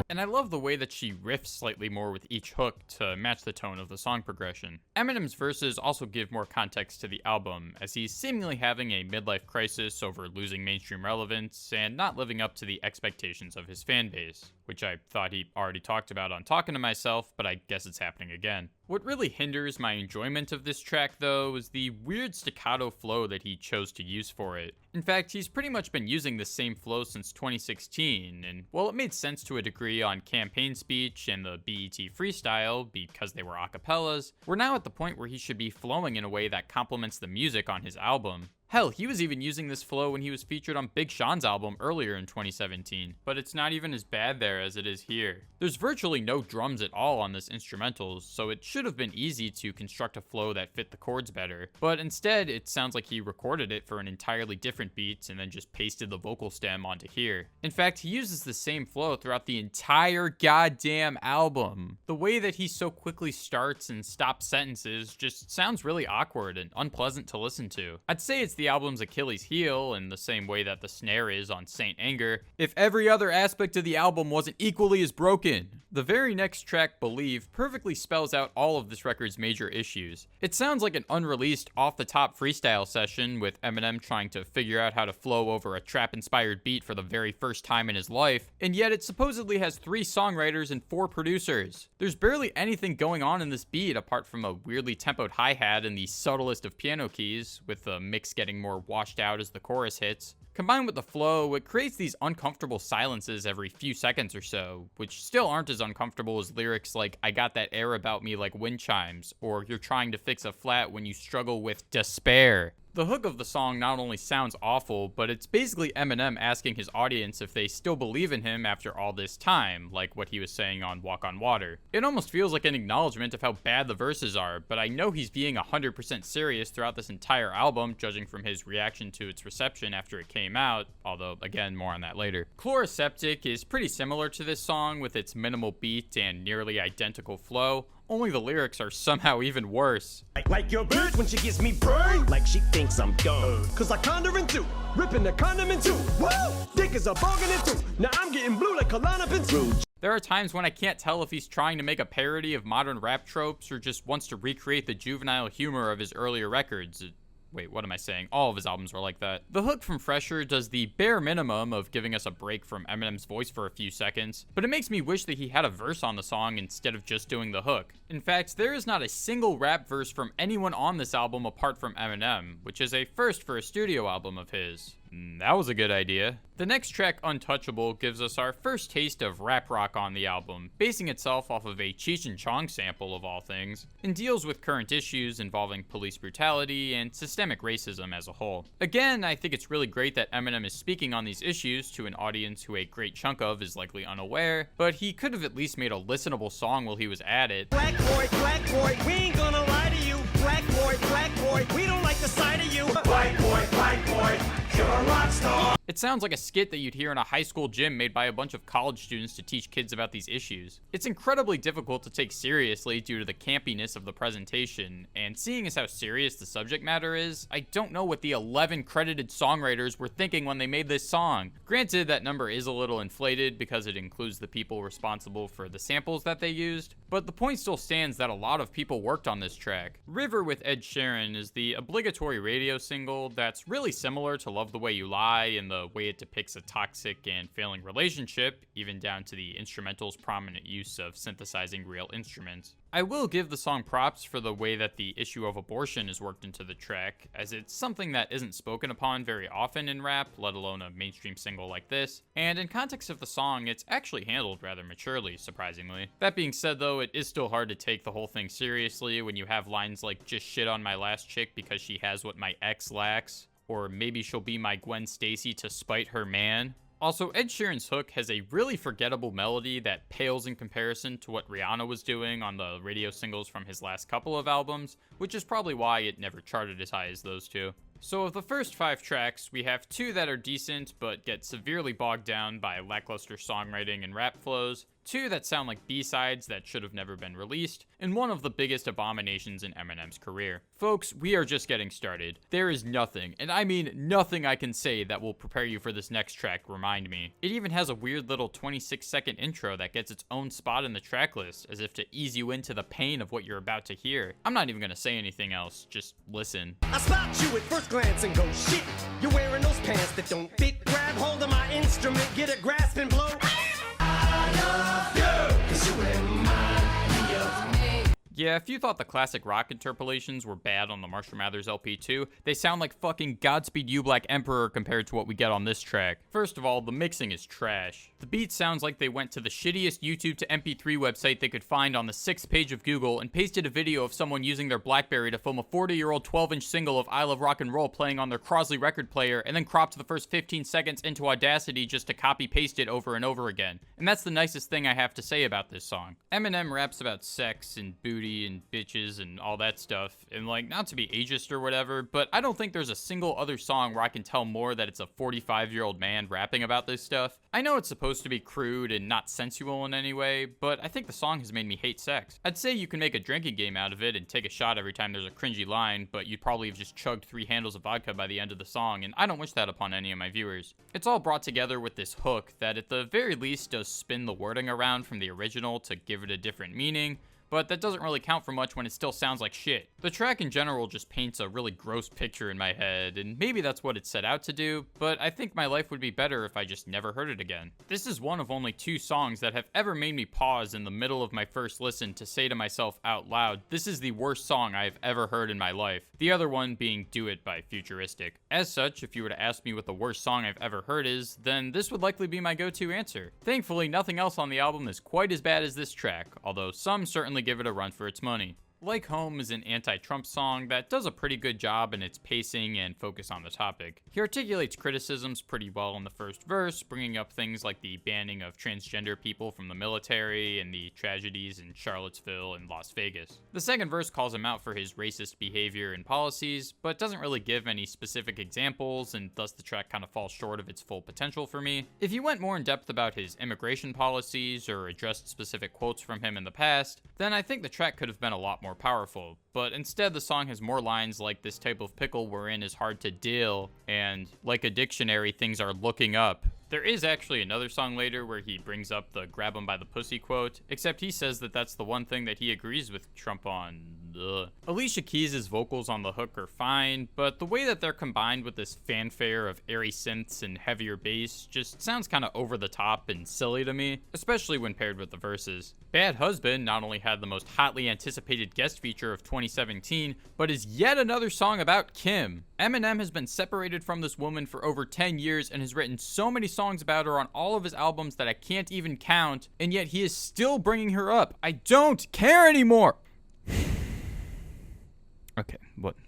And I love the way that she riffs slightly more with each hook to match the tone of the song progression. Eminem's verses also give more context to the album, as he's seemingly having a midlife crisis over losing mainstream relevance and not living up to the expectations of his fan base, which I thought he already talked about on Talking to Myself, but I guess it's happening again. What really hinders my enjoyment of this track, though, is the weird staccato flow that he chose to use for it. In fact, he's pretty much been using the same flow since 2016, and while it made sense to a degree on Campaign Speech and the BET Freestyle because they were acapellas, we're now at the point where he should be flowing in a way that complements the music on his album. Hell, he was even using this flow when he was featured on Big Sean's album earlier in 2017, but it's not even as bad there as it is here. There's virtually no drums at all on this instrumental, so it should have been easy to construct a flow that fit the chords better, but instead it sounds like he recorded it for an entirely different beat and then just pasted the vocal stem onto here. In fact, he uses the same flow throughout the entire goddamn album. The way that he so quickly starts and stops sentences just sounds really awkward and unpleasant to listen to. I'd say it's the album's Achilles heel in the same way that the snare is on Saint Anger, if every other aspect of the album wasn't equally as broken. The very next track, Believe, perfectly spells out all of this record's major issues. It sounds like an unreleased, off-the-top freestyle session with Eminem trying to figure out how to flow over a trap-inspired beat for the very first time in his life, and yet it supposedly has 3 songwriters and 4 producers. There's barely anything going on in this beat apart from a weirdly tempoed hi-hat and the subtlest of piano keys, with the mix getting more washed out as the chorus hits. Combined with the flow, it creates these uncomfortable silences every few seconds or so, which still aren't as uncomfortable as lyrics like "I got that air about me like wind chimes," or "You're trying to fix a flat when you struggle with despair." The hook of the song not only sounds awful, but it's basically Eminem asking his audience if they still believe in him after all this time, like what he was saying on Walk on Water. It almost feels like an acknowledgement of how bad the verses are, but I know he's being 100% serious throughout this entire album, judging from his reaction to its reception after it came out, although, again, more on that later. Chloroseptic is pretty similar to this song with its minimal beat and nearly identical flow, only the lyrics are somehow even worse. Like your bitch when she gives me brain, like she thinks I'm dumb. Cause I condor in 2, ripping the condom in 2. Woo! Dick is a bargain in 2. Now I'm getting blue like Kalana Pin 2. There are times when I can't tell if he's trying to make a parody of modern rap tropes or just wants to recreate the juvenile humor of his earlier records. Wait, what am I saying? All of his albums were like that. The hook from Fresher does the bare minimum of giving us a break from Eminem's voice for a few seconds, but it makes me wish that he had a verse on the song instead of just doing the hook. In fact, there is not a single rap verse from anyone on this album apart from Eminem, which is a first for a studio album of his. That was a good idea. The next track, Untouchable, gives us our first taste of rap rock on the album, basing itself off of a Cheech and Chong sample of all things, and deals with current issues involving police brutality and systemic racism as a whole. Again, I think it's really great that Eminem is speaking on these issues to an audience who a great chunk of is likely unaware, but he could have at least made a listenable song while he was at it. Black boy, we ain't gonna lie to you. Black boy, we don't like the sight of you. Black boy, you're a rock star. It sounds like a skit that you'd hear in a high school gym made by a bunch of college students to teach kids about these issues. It's incredibly difficult to take seriously due to the campiness of the presentation, and seeing as how serious the subject matter is, I don't know what the 11 credited songwriters were thinking when they made this song. Granted, that number is a little inflated because it includes the people responsible for the samples that they used, but the point still stands that a lot of people worked on this track. River with Ed Sheeran is the obligatory radio single that's really similar to Love the Way You Lie in the way it depicts a toxic and failing relationship, even down to the instrumental's prominent use of synthesizing real instruments. I will give the song props for the way that the issue of abortion is worked into the track, as it's something that isn't spoken upon very often in rap, let alone a mainstream single like this, and in context of the song, it's actually handled rather maturely, surprisingly. That being said though, it is still hard to take the whole thing seriously when you have lines like "just shit on my last chick because she has what my ex lacks," or "maybe she'll be my Gwen Stacy to spite her man." Also, Ed Sheeran's hook has a really forgettable melody that pales in comparison to what Rihanna was doing on the radio singles from his last couple of albums, which is probably why it never charted as high as those two. So of the first 5 tracks, we have 2 that are decent but get severely bogged down by lackluster songwriting and rap flows, 2 that sound like B-sides that should have never been released, and one of the biggest abominations in Eminem's career. Folks, we are just getting started. There is nothing, and I mean nothing I can say that will prepare you for this next track, Remind Me. It even has a weird little 26-second intro that gets its own spot in the track list, as if to ease you into the pain of what you're about to hear. I'm not even gonna say anything else, just listen. I spot you at first glance and go, shit, you're wearing those pants that don't fit. Grab hold of my instrument, get a grasp and blow. I love you, 'cause you remind me of me. Yeah, if you thought the classic rock interpolations were bad on the Marshall Mathers LP too, they sound like fucking Godspeed You Black Emperor compared to what we get on this track. First of all, the mixing is trash. The beat sounds like they went to the shittiest YouTube to MP3 website they could find on the 6th page of Google and pasted a video of someone using their BlackBerry to film a 40-year-old 12-inch single of I Love Rock and Roll playing on their Crosley record player and then cropped the first 15 seconds into Audacity just to copy-paste it over and over again. And that's the nicest thing I have to say about this song. Eminem raps about sex and booty and bitches and all that stuff, and like, not to be ageist or whatever, but I don't think there's a single other song where I can tell more that it's a 45-year-old man rapping about this stuff. I know it's supposed to be crude and not sensual in any way, but I think the song has made me hate sex. I'd say you can make a drinking game out of it and take a shot every time there's a cringy line, but you'd probably have just chugged 3 handles of vodka by the end of the song, and I don't wish that upon any of my viewers. It's all brought together with this hook that at the very least does spin the wording around from the original to give it a different meaning, but that doesn't really count for much when it still sounds like shit. The track in general just paints a really gross picture in my head, and maybe that's what it set out to do, but I think my life would be better if I just never heard it again. This is one of only 2 songs that have ever made me pause in the middle of my first listen to say to myself out loud, this is the worst song I have ever heard in my life. The other one being Do It by Futuristic. As such, if you were to ask me what the worst song I've ever heard is, then this would likely be my go-to answer. Thankfully, nothing else on the album is quite as bad as this track, although some certainly give it a run for its money. Like Home is an anti-Trump song that does a pretty good job in its pacing and focus on the topic. He articulates criticisms pretty well in the first verse, bringing up things like the banning of transgender people from the military and the tragedies in Charlottesville and Las Vegas. The second verse calls him out for his racist behavior and policies, but doesn't really give any specific examples, and thus the track kind of falls short of its full potential for me. If you went more in depth about his immigration policies or addressed specific quotes from him in the past, then I think the track could have been a lot more powerful, but instead the song has more lines like "this type of pickle we're in is hard to deal," and "like a dictionary things are looking up." There is actually another song later where he brings up the grab him by the pussy quote, except he says that that's the one thing that he agrees with Trump on. Ugh. Alicia Keys' vocals on the hook are fine, but the way that they're combined with this fanfare of airy synths and heavier bass just sounds kind of over the top and silly to me, especially when paired with the verses. Bad Husband not only had the most hotly anticipated guest feature of 2017, but is yet another song about Kim. Eminem has been separated from this woman for over 10 years and has written so many songs about her on all of his albums that I can't even count, and yet he is still bringing her up. I don't care anymore! Okay,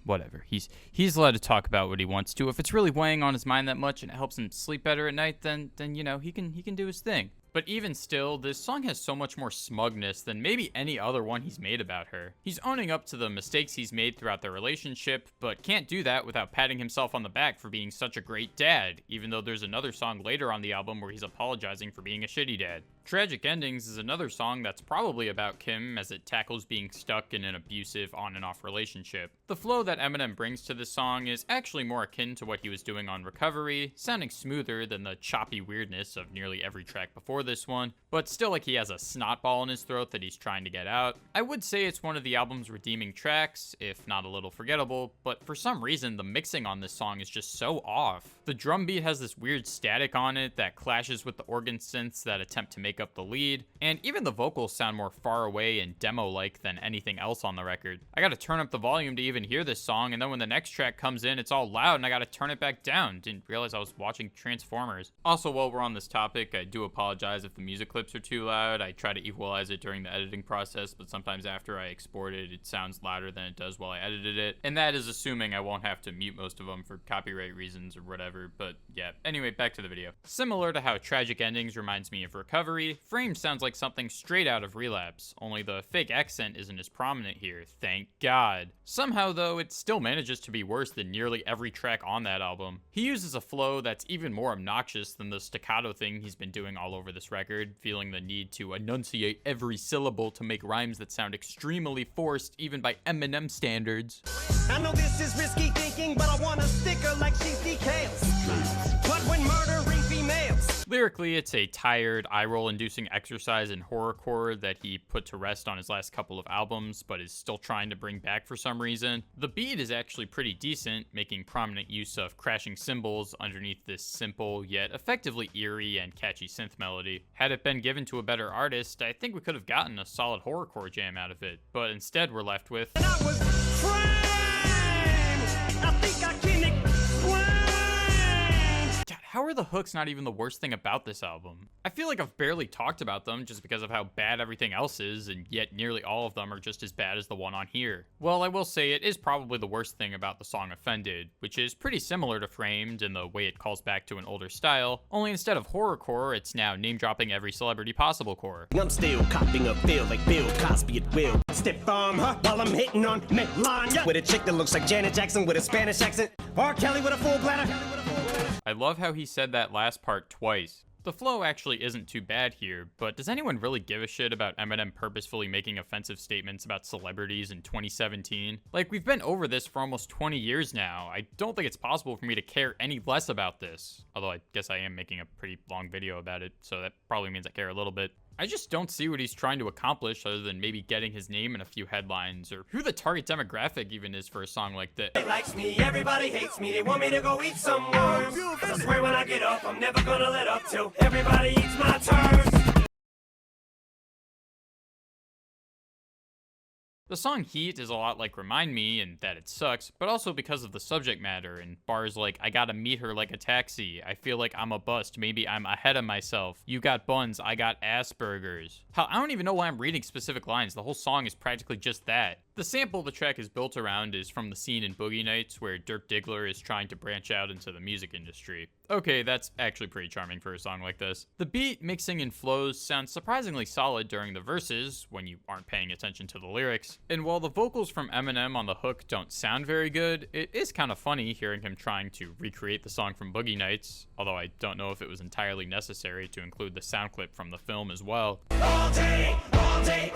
whatever. He's allowed to talk about what he wants to. If it's really weighing on his mind that much and it helps him sleep better at night, then you know, he can do his thing. But even still, this song has so much more smugness than maybe any other one he's made about her. He's owning up to the mistakes he's made throughout their relationship, but can't do that without patting himself on the back for being such a great dad, even though there's another song later on the album where he's apologizing for being a shitty dad. Tragic Endings is another song that's probably about Kim as it tackles being stuck in an abusive on and off relationship. The flow that Eminem brings to this song is actually more akin to what he was doing on Recovery, sounding smoother than the choppy weirdness of nearly every track before this one, but still like he has a snot ball in his throat that he's trying to get out. I would say it's one of the album's redeeming tracks, if not a little forgettable, but for some reason the mixing on this song is just so off. The drum beat has this weird static on it that clashes with the organ synths that attempt to make up the lead, and even the vocals sound more far away and demo-like than anything else on the record. I gotta turn up the volume to even hear this song, and then when the next track comes in, it's all loud and I gotta turn it back down. Didn't realize I was watching Transformers. Also, while we're on this topic, I do apologize if the music clips are too loud. I try to equalize it during the editing process, but sometimes after I export it, it sounds louder than it does while I edited it, and that is assuming I won't have to mute most of them for copyright reasons or whatever, but yeah. Anyway, back to the video. Similar to how Tragic Endings reminds me of Recovery, Frame sounds like something straight out of Relapse, only the fake accent isn't as prominent here, thank God. Somehow though, it still manages to be worse than nearly every track on that album. He uses a flow that's even more obnoxious than the staccato thing he's been doing all over this record, feeling the need to enunciate every syllable to make rhymes that sound extremely forced even by Eminem standards. I know this is risky thinking, but I want a sticker like she's decals. But when murdering females. Lyrically, it's a tired, eye-roll-inducing exercise in horrorcore that he put to rest on his last couple of albums, but is still trying to bring back for some reason. The beat is actually pretty decent, making prominent use of crashing cymbals underneath this simple, yet effectively eerie and catchy synth melody. Had it been given to a better artist, I think we could have gotten a solid horrorcore jam out of it, but instead we're left with... And I was framed. I think I can explain. God, how are the hooks not even the worst thing about this album? I feel like I've barely talked about them just because of how bad everything else is, and yet nearly all of them are just as bad as the one on here. Well, I will say it is probably the worst thing about the song Offended, which is pretty similar to Framed in the way it calls back to an older style, only instead of horrorcore, it's now name-dropping every celebrity possible core. I'm still copying a feel like Bill Cosby at will. Stiff arm her while I'm hitting on Melania with a chick that looks like Janet Jackson with a Spanish accent. R. Kelly with a full bladder. I love how he said that last part twice. The flow actually isn't too bad here, but does anyone really give a shit about Eminem purposefully making offensive statements about celebrities in 2017? Like, we've been over this for almost 20 years now. I don't think it's possible for me to care any less about this. Although I guess I am making a pretty long video about it, so that probably means I care a little bit. I just don't see what he's trying to accomplish other than maybe getting his name in a few headlines, or who the target demographic even is for a song like this. They likes me, everybody hates me, they want me to go eat some worms. 'Cause I swear when I get up, I'm never gonna let up till everybody eats my terms. The song Heat is a lot like Remind Me in that it sucks, but also because of the subject matter and bars like, I gotta meet her like a taxi, I feel like I'm a bust, maybe I'm ahead of myself, you got buns, I got Asperger's. Hell, I don't even know why I'm reading specific lines, the whole song is practically just that. The sample the track is built around is from the scene in Boogie Nights where Dirk Diggler is trying to branch out into the music industry. Okay, that's actually pretty charming for a song like this. The beat, mixing, and flows sound surprisingly solid during the verses, when you aren't paying attention to the lyrics. And while the vocals from Eminem on the hook don't sound very good, it is kind of funny hearing him trying to recreate the song from Boogie Nights, although I don't know if it was entirely necessary to include the sound clip from the film as well. All day,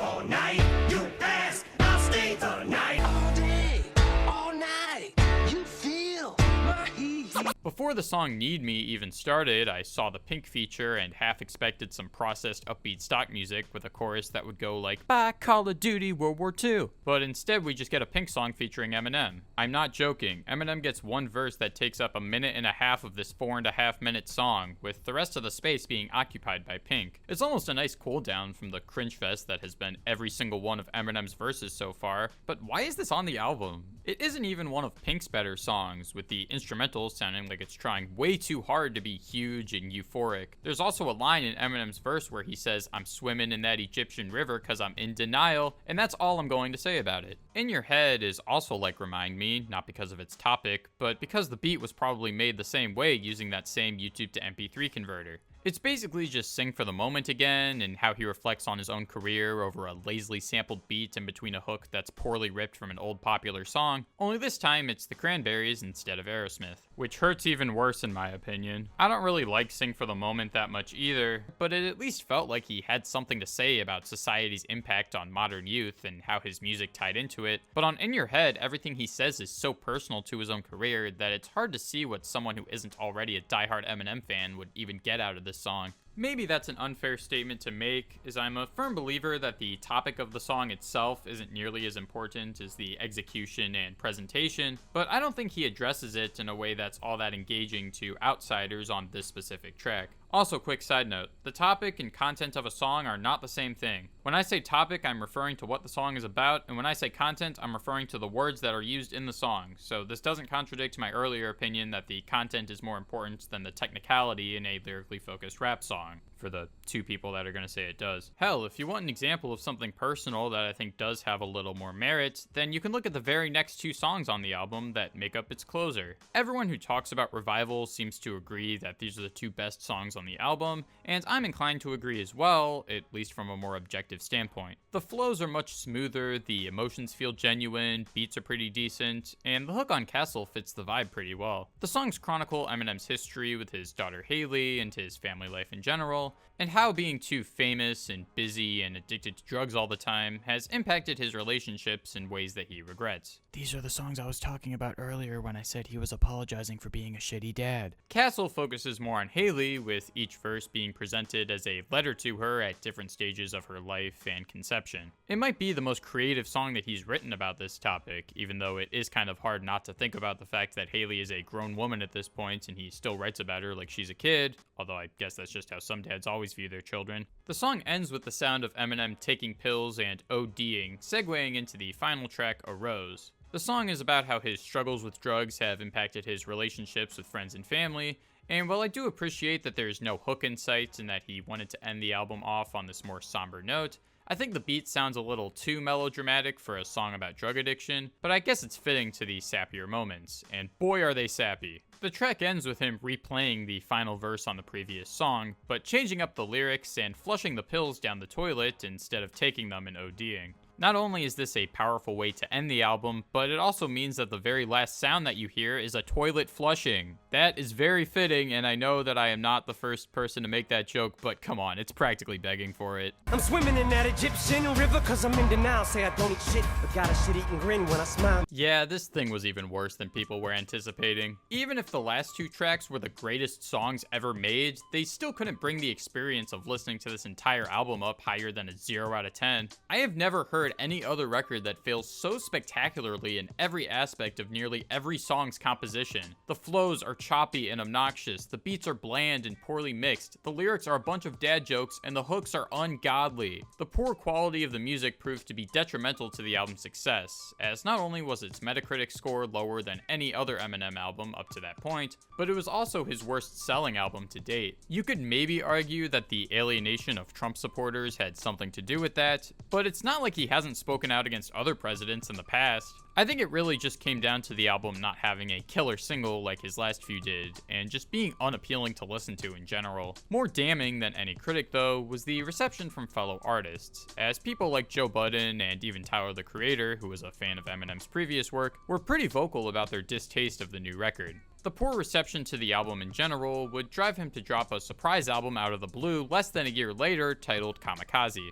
all night, you ask, I'll stay the night. All day, all night, you feel my heat. Before the song Need Me even started, I saw the Pink feature and half expected some processed upbeat stock music with a chorus that would go like, "Bye Call of Duty World War II." But instead we just get a Pink song featuring Eminem. I'm not joking, Eminem gets one verse that takes up 1.5 minutes of this 4.5 minute song, with the rest of the space being occupied by Pink. It's almost a nice cool down from the cringe fest that has been every single one of Eminem's verses so far, but why is this on the album? It isn't even one of Pink's better songs, with the instrumental sounding like it's trying way too hard to be huge and euphoric. There's also a line in Eminem's verse where he says, "I'm swimming in that Egyptian river cause I'm in denial," and that's all I'm going to say about it. In Your Head is also like Remind Me, not because of its topic, but because the beat was probably made the same way using that same YouTube to MP3 converter. It's basically just Sing for the Moment again, and how he reflects on his own career over a lazily sampled beat in between a hook that's poorly ripped from an old popular song, only this time it's the Cranberries instead of Aerosmith, which hurts even worse in my opinion. I don't really like Sing for the Moment that much either, but it at least felt like he had something to say about society's impact on modern youth and how his music tied into it, but on In Your Head, everything he says is so personal to his own career that it's hard to see what someone who isn't already a diehard Eminem fan would even get out of this song. Maybe that's an unfair statement to make, as I'm a firm believer that the topic of the song itself isn't nearly as important as the execution and presentation, but I don't think he addresses it in a way that's all that engaging to outsiders on this specific track. Also, quick side note, the topic and content of a song are not the same thing. When I say topic, I'm referring to what the song is about, and when I say content, I'm referring to the words that are used in the song. So this doesn't contradict my earlier opinion that the content is more important than the technicality in a lyrically focused rap song, for the two people that are going to say it does. Hell, if you want an example of something personal that I think does have a little more merit, then you can look at the very next two songs on the album that make up its closer. Everyone who talks about Revival seems to agree that these are the two best songs on the album, and I'm inclined to agree as well, at least from a more objective standpoint. The flows are much smoother, the emotions feel genuine, beats are pretty decent, and the hook on Castle fits the vibe pretty well. The songs chronicle Eminem's history with his daughter Haley and his family life in general, and how being too famous and busy and addicted to drugs all the time has impacted his relationships in ways that he regrets. These are the songs I was talking about earlier when I said he was apologizing for being a shitty dad. Castle focuses more on Haley, with each verse being presented as a letter to her at different stages of her life and conception. It might be the most creative song that he's written about this topic, even though it is kind of hard not to think about the fact that Haley is a grown woman at this point and he still writes about her like she's a kid, although I guess that's just how some dads always view their children. The song ends with the sound of Eminem taking pills and ODing, segueing into the final track, A Rose. The song is about how his struggles with drugs have impacted his relationships with friends and family, and while I do appreciate that there's no hook in sight and that he wanted to end the album off on this more somber note, I think the beat sounds a little too melodramatic for a song about drug addiction, but I guess it's fitting to the sappier moments, and boy are they sappy. The track ends with him replaying the final verse on the previous song, but changing up the lyrics and flushing the pills down the toilet instead of taking them and ODing. Not only is this a powerful way to end the album, but it also means that the very last sound that you hear is a toilet flushing. That is very fitting, and I know that I am not the first person to make that joke, but come on, it's practically begging for it. I'm swimming in that Egyptian river cause I'm in denial. Say I don't eat shit, but got a shit-eating grin when I smile. Yeah, this thing was even worse than people were anticipating. Even if the last two tracks were the greatest songs ever made, they still couldn't bring the experience of listening to this entire album up higher than a 0 out of 10. I have never heard any other record that fails so spectacularly in every aspect of nearly every song's composition. The flows are choppy and obnoxious, the beats are bland and poorly mixed, the lyrics are a bunch of dad jokes, and the hooks are ungodly. The poor quality of the music proved to be detrimental to the album's success, as not only was its Metacritic score lower than any other Eminem album up to that point, but it was also his worst-selling album to date. You could maybe argue that the alienation of Trump supporters had something to do with that, but it's not like he hasn't spoken out against other presidents in the past. I think it really just came down to the album not having a killer single like his last few did, and just being unappealing to listen to in general. More damning than any critic, though, was the reception from fellow artists, as people like Joe Budden and even Tyler the Creator, who was a fan of Eminem's previous work, were pretty vocal about their distaste of the new record. The poor reception to the album in general would drive him to drop a surprise album out of the blue less than a year later titled Kamikaze.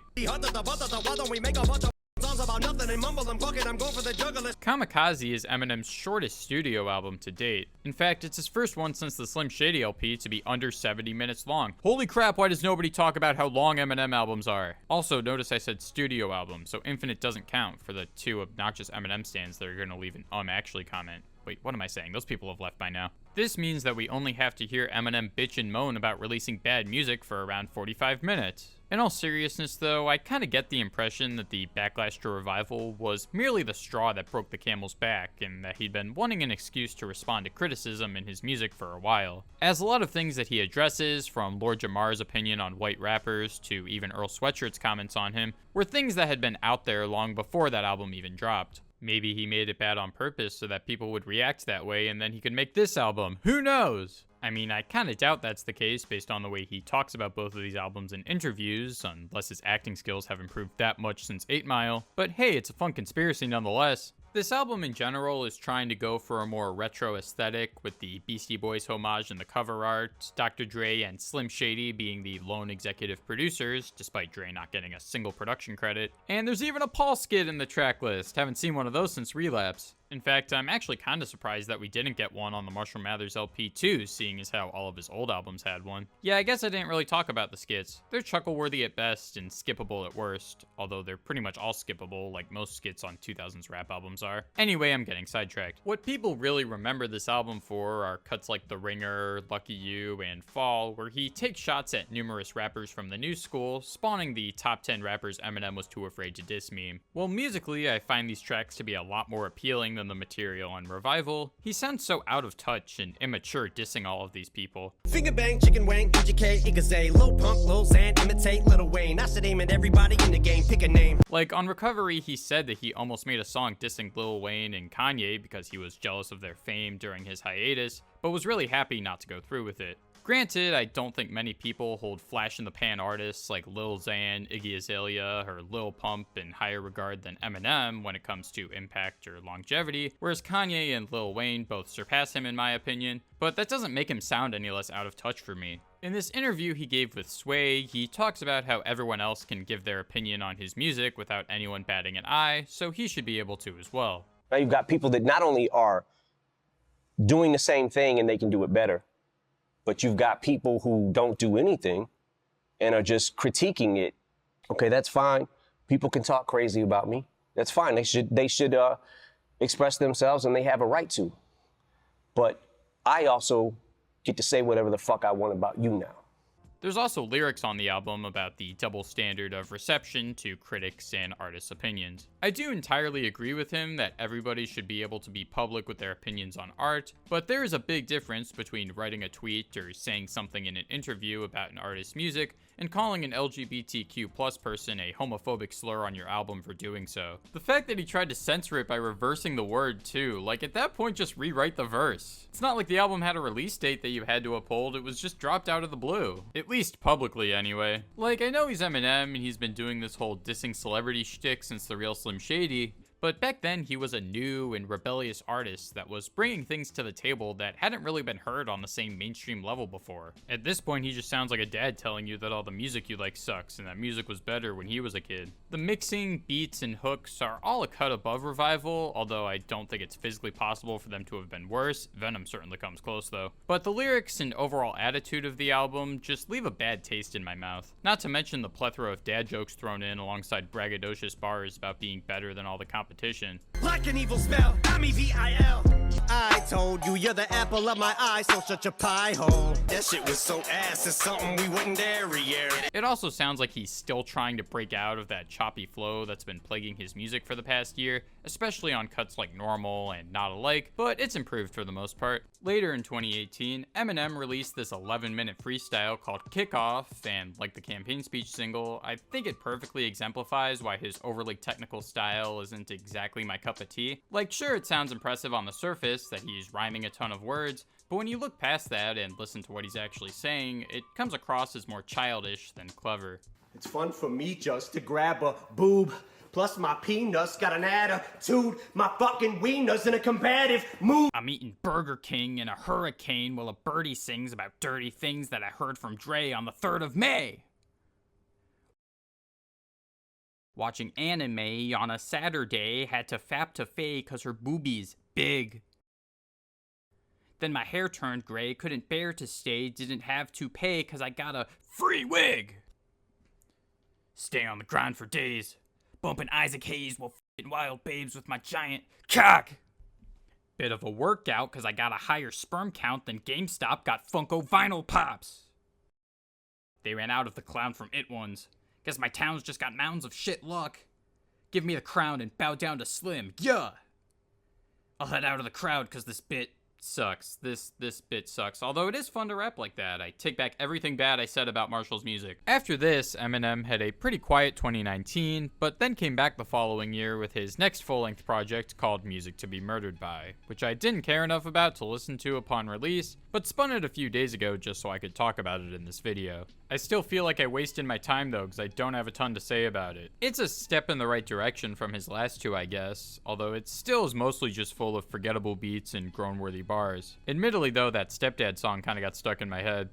Songs about nothing and mumble, I'm bucket, I'm going for the juggler. Kamikaze is Eminem's shortest studio album to date. In fact, it's his first one since the Slim Shady LP to be under 70 minutes long. Holy crap, why does nobody talk about how long Eminem albums are? Also, notice I said studio album, so Infinite doesn't count for the two obnoxious Eminem stands that are gonna leave an actually comment. Wait, what am I saying? Those people have left by now. This means that we only have to hear Eminem bitch and moan about releasing bad music for around 45 minutes. In all seriousness though, I kinda get the impression that the backlash to Revival was merely the straw that broke the camel's back, and that he'd been wanting an excuse to respond to criticism in his music for a while. As a lot of things that he addresses, from Lord Jamar's opinion on white rappers to even Earl Sweatshirt's comments on him, were things that had been out there long before that album even dropped. Maybe he made it bad on purpose so that people would react that way and then he could make this album. Who knows? I mean, I kinda doubt that's the case based on the way he talks about both of these albums in interviews, unless his acting skills have improved that much since 8 Mile. But hey, it's a fun conspiracy nonetheless. This album in general is trying to go for a more retro aesthetic, with the Beastie Boys homage in the cover art, Dr. Dre and Slim Shady being the lone executive producers, despite Dre not getting a single production credit. And there's even a Paul skit in the track list. Haven't seen one of those since Relapse. In fact, I'm actually kinda surprised that we didn't get one on the Marshall Mathers LP too, seeing as how all of his old albums had one. Yeah, I guess I didn't really talk about the skits. They're chuckle-worthy at best and skippable at worst, although they're pretty much all skippable, like most skits on 2000s rap albums are. Anyway, I'm getting sidetracked. What people really remember this album for are cuts like The Ringer, Lucky You, and Fall, where he takes shots at numerous rappers from the new school, spawning the top 10 rappers Eminem was too afraid to diss meme. Well, musically, I find these tracks to be a lot more appealing than the material on Revival. He sounds so out of touch and immature dissing all of these people. Finger bang, chicken wang, EGK, Igaze, Lil Pump, Lil Xan, imitate Lil Wayne. I should aim at everybody in the game, pick a name. Like, on Recovery, he said that he almost made a song dissing Lil Wayne and Kanye because he was jealous of their fame during his hiatus, but was really happy not to go through with it. Granted, I don't think many people hold flash-in-the-pan artists like Lil Xan, Iggy Azalea, or Lil Pump in higher regard than Eminem when it comes to impact or longevity, whereas Kanye and Lil Wayne both surpass him in my opinion, but that doesn't make him sound any less out of touch for me. In this interview he gave with Sway, he talks about how everyone else can give their opinion on his music without anyone batting an eye, so he should be able to as well. Now you've got people that not only are doing the same thing and they can do it better, but you've got people who don't do anything and are just critiquing it. Okay, that's fine. People can talk crazy about me. That's fine. They should express themselves and they have a right to. But I also get to say whatever the fuck I want about you now. There's also lyrics on the album about the double standard of reception to critics and artists' opinions. I do entirely agree with him that everybody should be able to be public with their opinions on art, but there is a big difference between writing a tweet or saying something in an interview about an artist's music and calling an LGBTQ+ person a homophobic slur on your album for doing so. The fact that he tried to censor it by reversing the word too, like at that point just rewrite the verse. It's not like the album had a release date that you had to uphold, it was just dropped out of the blue. At least publicly anyway. Like, I know he's Eminem and he's been doing this whole dissing celebrity shtick since the real Slim Shady, but back then he was a new and rebellious artist that was bringing things to the table that hadn't really been heard on the same mainstream level before. At this point he just sounds like a dad telling you that all the music you like sucks and that music was better when he was a kid. The mixing, beats, and hooks are all a cut above Revival, although I don't think it's physically possible for them to have been worse. Venom certainly comes close though. But the lyrics and overall attitude of the album just leave a bad taste in my mouth. Not to mention the plethora of dad jokes thrown in alongside braggadocious bars about being better than all the competition. Like an evil spell, I'm EVIL. I told you you're the apple of my eye, so shut your pie hole. That shit was so ass, it's something we wouldn't dare re-air. It also sounds like he's still trying to break out of that choppy flow that's been plaguing his music for the past year, especially on cuts like Normal and Not Alike, but it's improved for the most part. Later in 2018, Eminem released this 11-minute freestyle called Kickoff, and like the campaign speech single, I think it perfectly exemplifies why his overly technical style isn't exactly my cup of tea. Like, sure, it sounds impressive on the surface that he's rhyming a ton of words, but when you look past that and listen to what he's actually saying, it comes across as more childish than clever. It's fun for me just to grab a boob. Plus my peanuts got an attitude. My fucking wiener's in a combative mood. I'm eating Burger King in a hurricane while a birdie sings about dirty things that I heard from Dre on the 3rd of May. Watching anime on a Saturday, had to fap to Faye cause her boobies big. Then my hair turned gray, couldn't bear to stay, didn't have to pay cause I got a free wig. Stay on the grind for days, bumping Isaac Hayes while f***ing wild babes with my giant cock. Bit of a workout cause I got a higher sperm count than GameStop got Funko Vinyl Pops. They ran out of the clown from It Ones. Guess my town's just got mounds of shit luck. Give me the crown and bow down to Slim, yeah! I'll head out of the crowd cause this bit sucks. This bit sucks. Although it is fun to rap like that. I take back everything bad I said about Marshall's music. After this, Eminem had a pretty quiet 2019, but then came back the following year with his next full-length project called Music to Be Murdered By, which I didn't care enough about to listen to upon release, but spun it a few days ago just so I could talk about it in this video. I still feel like I wasted my time though, because I don't have a ton to say about it. It's a step in the right direction from his last two, I guess, although it still is mostly just full of forgettable beats and groan-worthy bars. Admittedly though, that Stepdad song kinda got stuck in my head.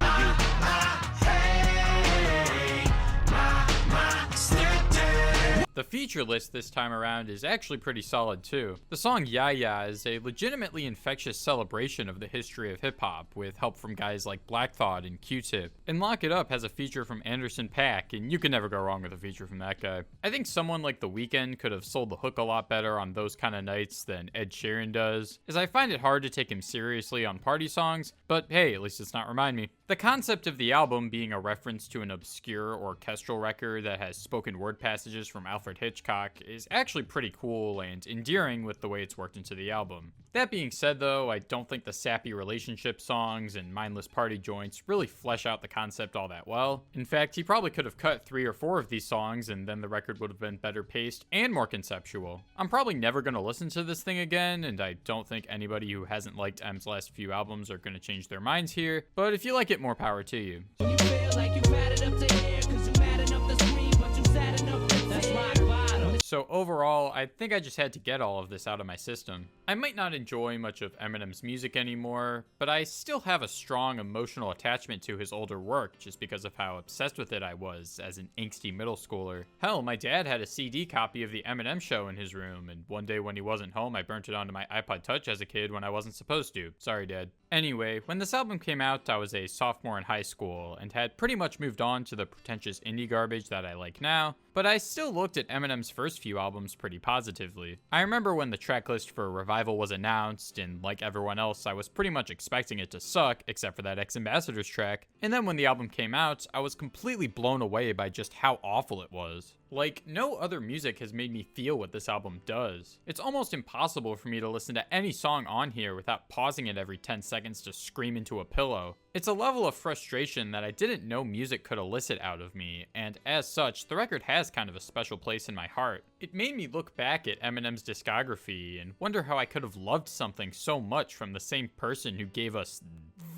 The feature list this time around is actually pretty solid too. The song Ya Ya is a legitimately infectious celebration of the history of hip-hop, with help from guys like Black Thought and Q-Tip. And Lock It Up has a feature from Anderson .Paak, and you can never go wrong with a feature from that guy. I think someone like The Weeknd could have sold the hook a lot better on those kind of nights than Ed Sheeran does, as I find it hard to take him seriously on party songs, but hey, at least it's not Remind Me. The concept of the album being a reference to an obscure orchestral record that has spoken word passages from Alfred Hitchcock is actually pretty cool and endearing with the way it's worked into the album. That being said though, I don't think the sappy relationship songs and mindless party joints really flesh out the concept all that well. In fact, he probably could have cut 3 or 4 of these songs and then the record would have been better paced and more conceptual. I'm probably never going to listen to this thing again, and I don't think anybody who hasn't liked M's last few albums are going to change their minds here, but if you like it, more power to you. You feel like you mad enough to hear, cause you mad enough to scream, but you sad enough to that's rock bottom. So overall, I think I just had to get all of this out of my system. I might not enjoy much of Eminem's music anymore, but I still have a strong emotional attachment to his older work just because of how obsessed with it I was as an angsty middle schooler. Hell, my dad had a CD copy of the Eminem Show in his room, and one day when he wasn't home, I burnt it onto my iPod Touch as a kid when I wasn't supposed to. Sorry, Dad. Anyway, when this album came out, I was a sophomore in high school and had pretty much moved on to the pretentious indie garbage that I like now, but I still looked at Eminem's first few albums pretty positively. I remember when the tracklist for Revival was announced, and like everyone else, I was pretty much expecting it to suck, except for that Ex-Ambassadors track, and then when the album came out, I was completely blown away by just how awful it was. Like, no other music has made me feel what this album does. It's almost impossible for me to listen to any song on here without pausing it every 10 seconds to scream into a pillow. It's a level of frustration that I didn't know music could elicit out of me, and as such, the record has kind of a special place in my heart. It made me look back at Eminem's discography and wonder how I could have loved something so much from the same person who gave us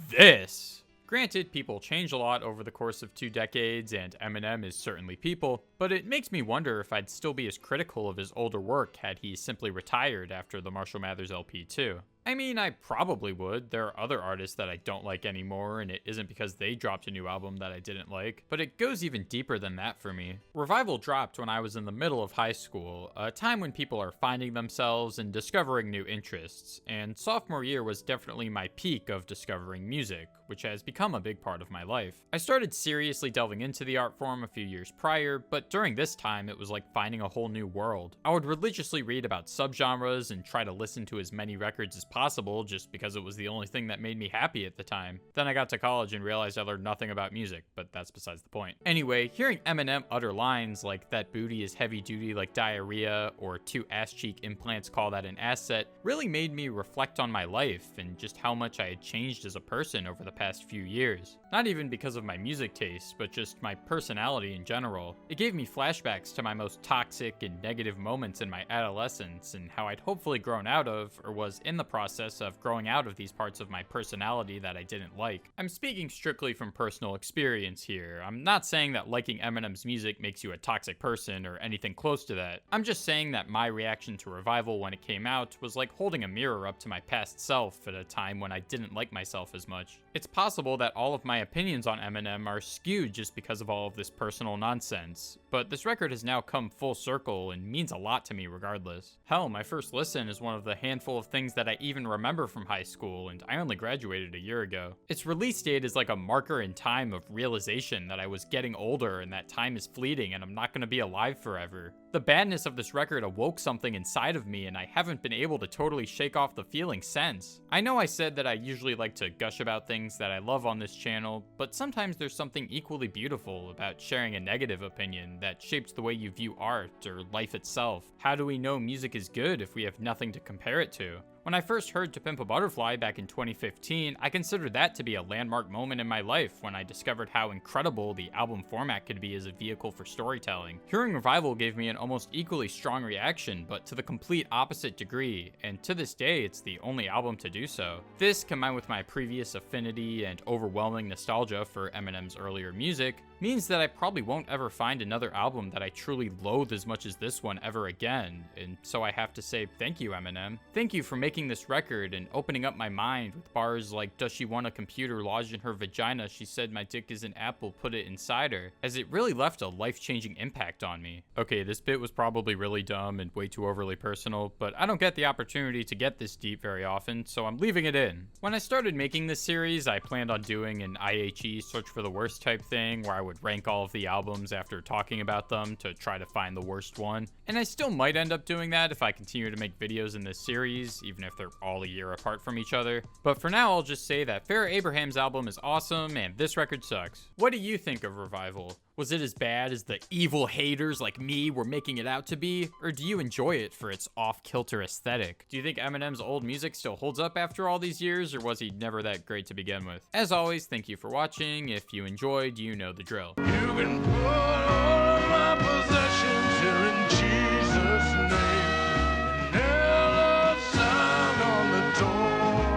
this. Granted, people change a lot over the course of 2 decades, and Eminem is certainly people, but it makes me wonder if I'd still be as critical of his older work had he simply retired after the Marshall Mathers LP too. I mean, I probably would. There are other artists that I don't like anymore, and it isn't because they dropped a new album that I didn't like, but it goes even deeper than that for me. Revival dropped when I was in the middle of high school, a time when people are finding themselves and discovering new interests, and sophomore year was definitely my peak of discovering music, which has become a big part of my life. I started seriously delving into the art form a few years prior, but during this time it was like finding a whole new world. I would religiously read about subgenres and try to listen to as many records as possible just because it was the only thing that made me happy at the time. Then I got to college and realized I learned nothing about music, but that's besides the point. Anyway, hearing Eminem utter lines like "that booty is heavy duty like diarrhea" or "2 ass cheek implants call that an asset" really made me reflect on my life and just how much I had changed as a person over the past few years. Not even because of my music taste, but just my personality in general. It gave me flashbacks to my most toxic and negative moments in my adolescence and how I'd hopefully grown out of, or was in the process of growing out of, these parts of my personality that I didn't like. I'm speaking strictly from personal experience here. I'm not saying that liking Eminem's music makes you a toxic person or anything close to that. I'm just saying that my reaction to Revival when it came out was like holding a mirror up to my past self at a time when I didn't like myself as much. It's possible that all of my opinions on Eminem are skewed just because of all of this personal nonsense, but this record has now come full circle and means a lot to me regardless. Hell, my first listen is one of the handful of things that I even remember from high school, and I only graduated a year ago. Its release date is like a marker in time of realization that I was getting older and that time is fleeting and I'm not going to be alive forever. The badness of this record awoke something inside of me and I haven't been able to totally shake off the feeling since. I know I said that I usually like to gush about things that I love on this channel, but sometimes there's something equally beautiful about sharing a negative opinion that shapes the way you view art or life itself. How do we know music is good if we have nothing to compare it to? When I first heard To Pimp a Butterfly back in 2015, I considered that to be a landmark moment in my life when I discovered how incredible the album format could be as a vehicle for storytelling. Hearing Revival gave me an almost equally strong reaction, but to the complete opposite degree, and to this day it's the only album to do so. This, combined with my previous affinity and overwhelming nostalgia for Eminem's earlier music, means that I probably won't ever find another album that I truly loathe as much as this one ever again, and so I have to say thank you, Eminem. Thank you for making this record and opening up my mind with bars like, does she want a computer lodged in her vagina? She said my dick is an apple, put it inside her, as it really left a life-changing impact on me. Okay, this bit was probably really dumb and way too overly personal, but I don't get the opportunity to get this deep very often, so I'm leaving it in. When I started making this series, I planned on doing an IHE search for the worst type thing, where I would rank all of the albums after talking about them to try to find the worst one, and I still might end up doing that if I continue to make videos in this series, even if they're all a year apart from each other. But for now, I'll just say that Farrah Abraham's album is awesome and this record sucks. What do you think of Revival? Was it as bad as the evil haters like me were making it out to be? Or do you enjoy it for its off-kilter aesthetic? Do you think Eminem's old music still holds up after all these years, or was he never that great to begin with? As always, thank you for watching. If you enjoyed, you know the drill. You can